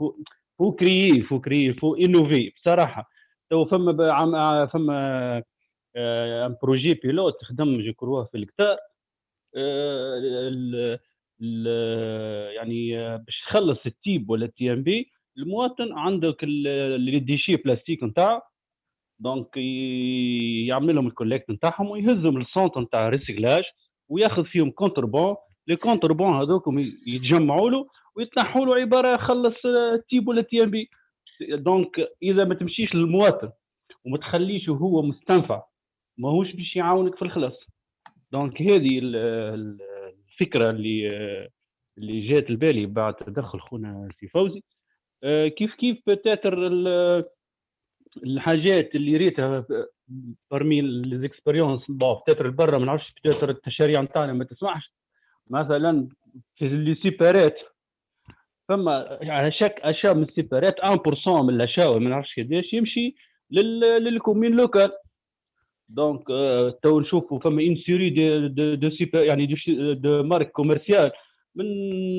Speaker 4: فو كريي فو انوفي بصراحه. تو فما ان بروجي بيلوت خدم جو كروا في الكتار، يعني باش يخلص التيب ولا التي ام بي المواطن عندك اللي ديشي بلاستيك نتاعو، دونك يعمل لهم الكوليكت نتاعهم ويهزهم للسونتر نتاع ريسيكلاج وياخذ فيهم كونتربون. لي كونتربون هذوكم يتجمعوا له ويتنحوا له عباره خلص التيب ولا التي ام بي. دونك اذا ما تمشيش للمواطن وما تخليش وهو مستنفع ماهوش باش يعاونك في الخلاص. دونك هذه الفكره اللي جات البالي بعد تدخل خونا سي فوزي. كيف بتاتر الحاجات اللي ريتها برمي ليزيكسبيريونس بتاتر برا ما نعرفش، بتاتر التشاريع نتاعنا ما تسمحش. مثلا في لي سيبارات فما يعني شاك اشياء من السيبارات 1% من الاشياء ما نعرفش قداش يمشي للكومين لوكال. دونك تو نشوفوا فما ان سيري دو سيبا يعني دو مارك كوميرسيال من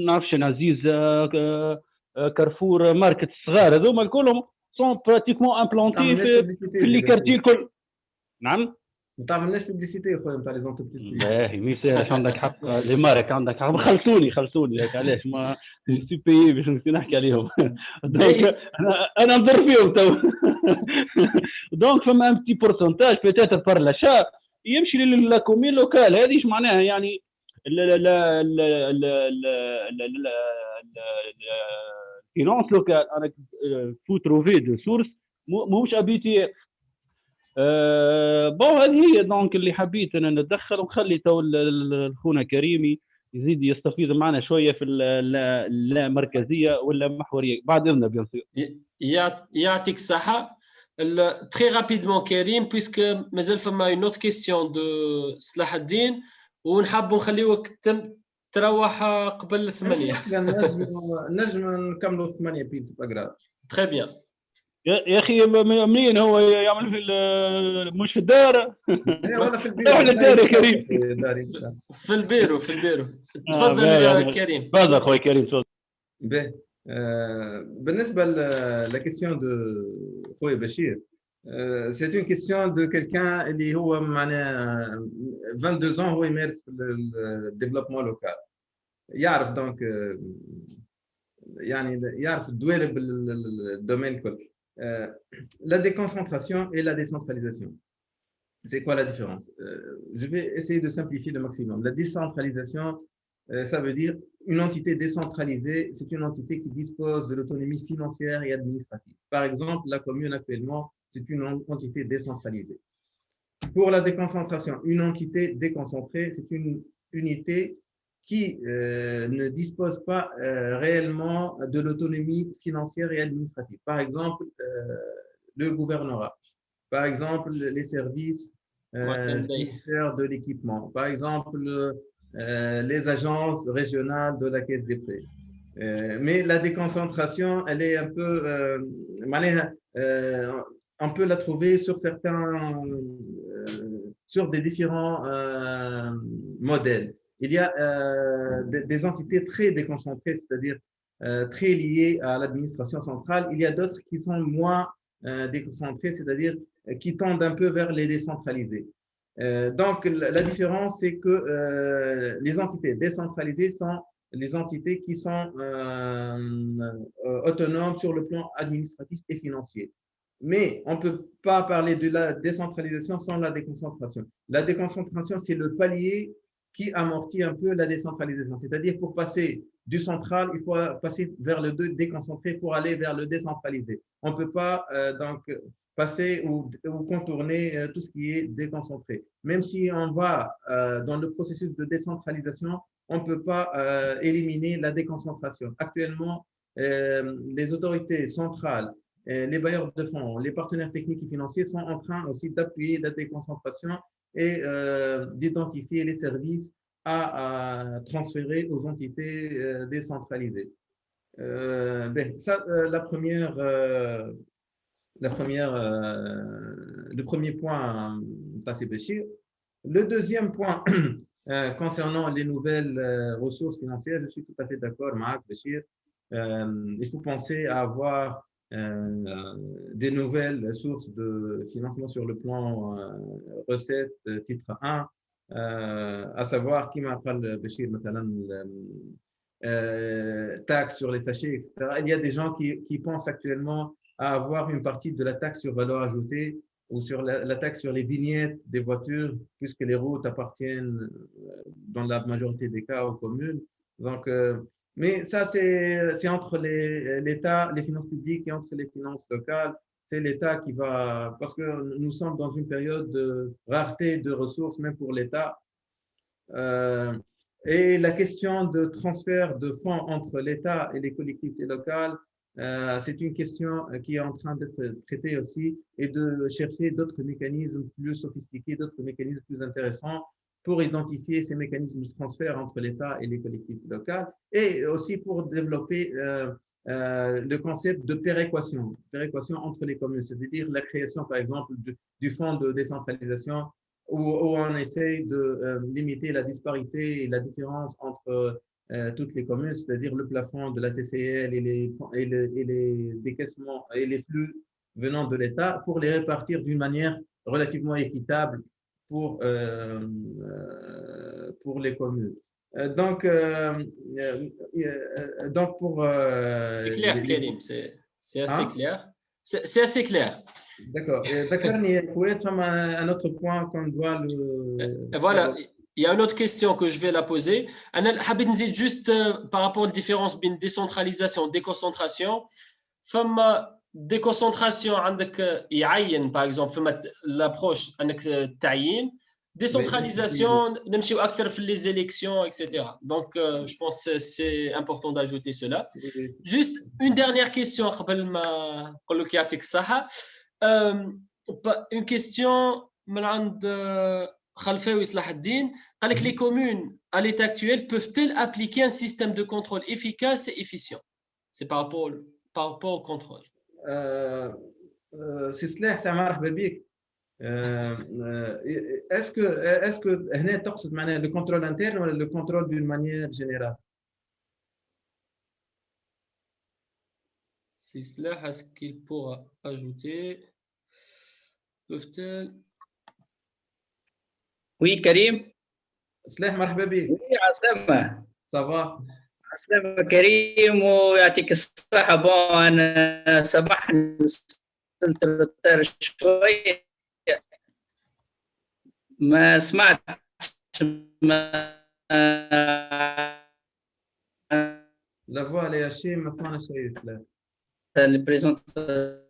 Speaker 4: نعرفش عزيز كارفور ماركت الصغار هذوما كلهم سون براتيكمون امبلانتي في لي كارتي الكل. نعم
Speaker 2: ما تعملناش بيبليسيتي خويا نتاع لي زونتربريز.
Speaker 4: باهي ميساج عندك حق. لي مارك عندك حق. خلصوني لك علاش ما سي بي باش نحكي عليهم. دونك انا نضر فيهم تو. دونك فما ان بتي بورسونتاج بيتيتر بار لاشا يمشي للكومين لوكال. هذه ايش معناها؟ يعني الفينانس لوكال انا فو تروفي دو سورس موش ابيتي. بون هذه هي دونك اللي حبيت انا نتدخل ونخلي تو الخونا كريمي يزيد يستفيد معنا شويه في لا مركزيه ولا محوريه بعد اذننا بيان سور.
Speaker 1: يعطيك الصحه. تري رابيدمون كريم بويسك مازال فما اون اوت كيسيون دو صلاح الدين ونحب نخليوك تروح قبل 8.
Speaker 2: نجم نكملوا 8 بيتز باغراف.
Speaker 1: تري بيان
Speaker 4: يا اخي منين هو يعمل في مش في الدار
Speaker 2: ولا في البيرو؟
Speaker 4: ولا الدار يا كريم
Speaker 1: في البيرو تفضل كريم.
Speaker 4: تفضل اخوي كريم.
Speaker 2: بالنسبه لكيسيون دو خويا بشير، C'est une question de quelqu'un qui a 22 ans, هو يمارس le développement local. يعرف donc يعني يعرف الدوالب بالdomaine كله. La déconcentration et la décentralisation. C'est quoi la différence? Je vais essayer de simplifier le maximum. La décentralisation, ça veut dire une entité décentralisée, c'est une entité qui dispose de l'autonomie financière et administrative. Par exemple, la commune actuellement, c'est une entité décentralisée. Pour la déconcentration, une entité déconcentrée, c'est une unité qui ne dispose pas réellement de l'autonomie financière et administrative. Par exemple, le gouvernorat. Par exemple, les services du ministère de l'équipement. Par exemple, les agences régionales de la Caisse des prêts. Mais la déconcentration, elle est un peu... on peut la trouver sur sur des différents modèles. Il y a des entités très déconcentrées, c'est-à-dire très liées à l'administration centrale. Il y a d'autres qui sont moins déconcentrées, c'est-à-dire qui tendent un peu vers les décentralisés. Donc, la différence, c'est que les entités décentralisées sont les entités qui sont autonomes sur le plan administratif et financier. Mais on ne peut pas parler de la décentralisation sans la déconcentration. La déconcentration, c'est le palier qui amortit un peu la décentralisation. C'est-à-dire, pour passer du central, il faut passer vers le déconcentré pour aller vers le décentralisé. On ne peut pas donc passer ou contourner tout ce qui est déconcentré. Même si on va dans le processus de décentralisation, on ne peut pas éliminer la déconcentration. Actuellement, les autorités centrales, les bailleurs de fonds, les partenaires techniques et financiers sont en train aussi d'appuyer la déconcentration et d'identifier les services à transférer aux entités décentralisées. Ça, le premier point, passé Béchir. Le deuxième point, concernant les nouvelles ressources financières, je suis tout à fait d'accord, Marc Béchir. Il faut penser à avoir des nouvelles sources de financement sur le plan recettes, titre 1, à savoir qui m'appelle Béchir, taxe sur les sachets, etc. Il y a des gens qui pensent actuellement à avoir une partie de la taxe sur valeur ajoutée ou sur la taxe sur les vignettes des voitures, puisque les routes appartiennent dans la majorité des cas aux communes. Donc, mais ça, c'est entre l'État, les finances publiques et entre les finances locales. C'est l'État qui va, parce que nous sommes dans une période de rareté de ressources, même pour l'État. Et la question de transfert de fonds entre l'État et les collectivités locales, c'est une question qui est en train d'être traitée aussi, et de chercher d'autres mécanismes plus sophistiqués, d'autres mécanismes plus intéressants pour identifier ces mécanismes de transfert entre l'État et les collectivités locales, et aussi pour développer le concept de péréquation entre les communes, c'est-à-dire la création, par exemple, du fonds de décentralisation où on essaye de limiter la disparité et la différence entre toutes les communes, c'est-à-dire le plafond de la TCL et les décaissements et les flux venant de l'État, pour les répartir d'une manière relativement équitable pour les communes. Donc pour...
Speaker 1: c'est clair, Karim, c'est assez clair. C'est assez clair.
Speaker 2: D'accord. ذكرني فوات un autre point qu'on doit le...
Speaker 1: Voilà. Il y a une autre question que je vais la poser. أنا حابب نزيد juste par rapport à la différence بين décentralisation et déconcentration. فما déconcentration عندك يعين par exemple فما l'approche أنك تعيين. Décentralisation, نمشيو أكثر في les élections, etc. Donc, je pense que c'est important d'ajouter cela. Juste une dernière question قبل ما نقول لك يعطيك الصحة. Une question من عند Khalfaoui Slahaddin. قال لك les communes à l'état actuel peuvent-elles appliquer un système de contrôle efficace et efficient? C'est par rapport au contrôle.
Speaker 2: C'est cela, ça مرحبا بك. Est-ce que هنا تقصد معناها le contrôle interne ou le contrôle d'une manière générale?
Speaker 1: C'est cela, est-ce qu'il pourra ajouter?
Speaker 6: وي كريم.
Speaker 2: سلاح مرحبا بك.
Speaker 6: وي عسلامة.
Speaker 2: صباح.
Speaker 6: عسلامة كريم ويعطيك الصحة. بون أنا سامحني وصلت الروتار شوية ما سمعتش
Speaker 2: لا فوالا يا شيء ما سمعنا شيء سلاح.
Speaker 6: البريزونتاسيون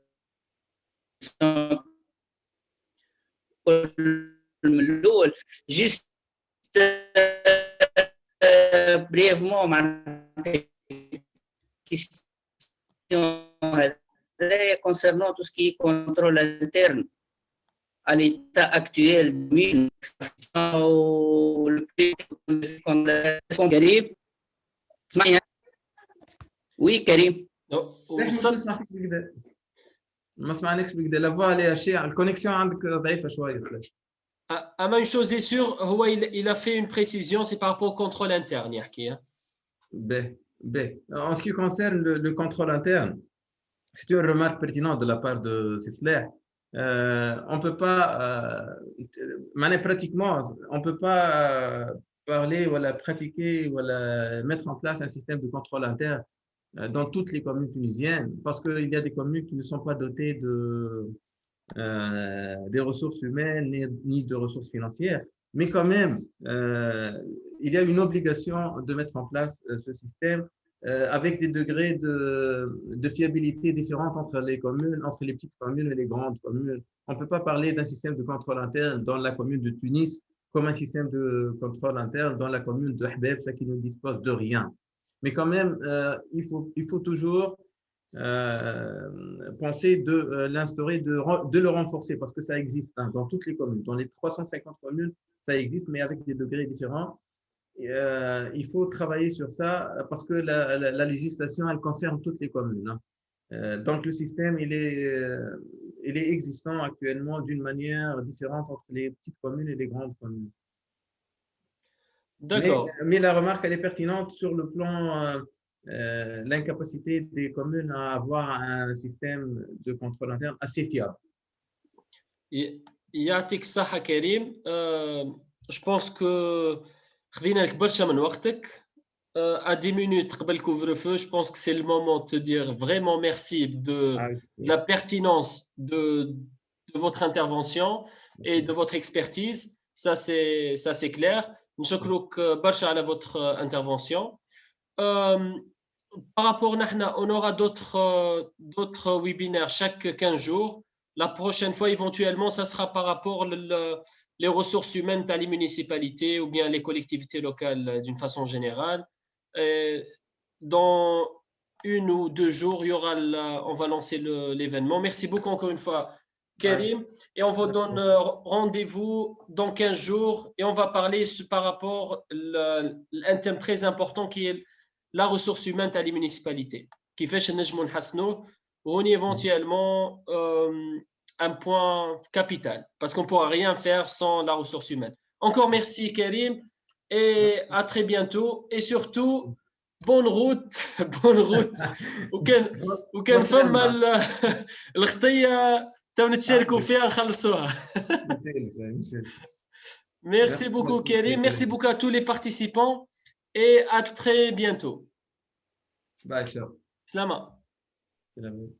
Speaker 6: من الأول جيست بريفمون معناتها كيستيون هذايا كونسيرنون تو سكي كونترول انترن à l'état actuel كريم. اسمعني. وي كريم.
Speaker 2: ما سمعناكش بكدا. لا فوالا يا شيء الكونيكسيون عندك ضعيفة شوية.
Speaker 1: Une chose est sûre, il a fait une précision, c'est par rapport au contrôle interne.
Speaker 2: En ce qui concerne le contrôle interne, c'est une remarque pertinente de la part de Sisleh. On ne peut pas, pratiquement, on ne peut pas parler ou pratiquer ou mettre en place un système de contrôle interne dans toutes les communes tunisiennes, parce qu'il y a des communes qui ne sont pas dotées des ressources humaines ni de ressources financières. Mais quand même, il y a une obligation de mettre en place ce système avec des degrés de fiabilité différentes entre les communes, entre les petites communes et les grandes communes. On ne peut pas parler d'un système de contrôle interne dans la commune de Tunis comme un système de contrôle interne dans la commune de Hbeb, ça qui ne dispose de rien. Mais quand même, il faut toujours penser de l'instaurer, de le renforcer, parce que ça existe dans toutes les communes. Dans les 350 communes, ça existe, mais avec des degrés différents. Il faut travailler sur ça parce que la législation, elle concerne toutes les communes. Donc, le système, il est existant actuellement d'une manière différente entre les petites communes et les grandes communes.
Speaker 1: D'accord.
Speaker 2: Mais la remarque, elle est pertinente sur le plan l'incapacité des communes à avoir un système de contrôle interne assez fiable.
Speaker 1: يعطيك الصحة كريم. Je pense que خذينا لك برشا من وقتك. À 10 minutes قبل le couvre-feu, je pense que c'est le moment de te dire vraiment merci de la pertinence de votre intervention et de votre expertise. Ça c'est clair. نشكرك برشا على votre intervention. Par rapport, on aura d'autres webinaires chaque 15 jours. La prochaine fois, éventuellement, ça sera par rapport les ressources humaines à les municipalités ou bien les collectivités locales d'une façon générale. Dans 1 ou 2 jours, on va lancer l'événement. Merci beaucoup encore une fois, Karim. Et on vous donne rendez-vous dans 15 jours et on va parler par rapport à un thème très important qui est la ressource humaine à les municipalités. Qui fait chez Nejmoun Hasno, on y éventuellement un point capital parce qu'on ne pourra rien faire sans la ressource humaine. Encore merci, Karim, et à très bientôt. Et surtout, bonne route. Bonne route. وكان فما الخطية تنتشاركوا فيها نخلصوها. Merci beaucoup, Karim. Merci beaucoup à tous les participants. Et à très bientôt.
Speaker 2: Bye, ciao.
Speaker 1: Slama.
Speaker 2: Salam.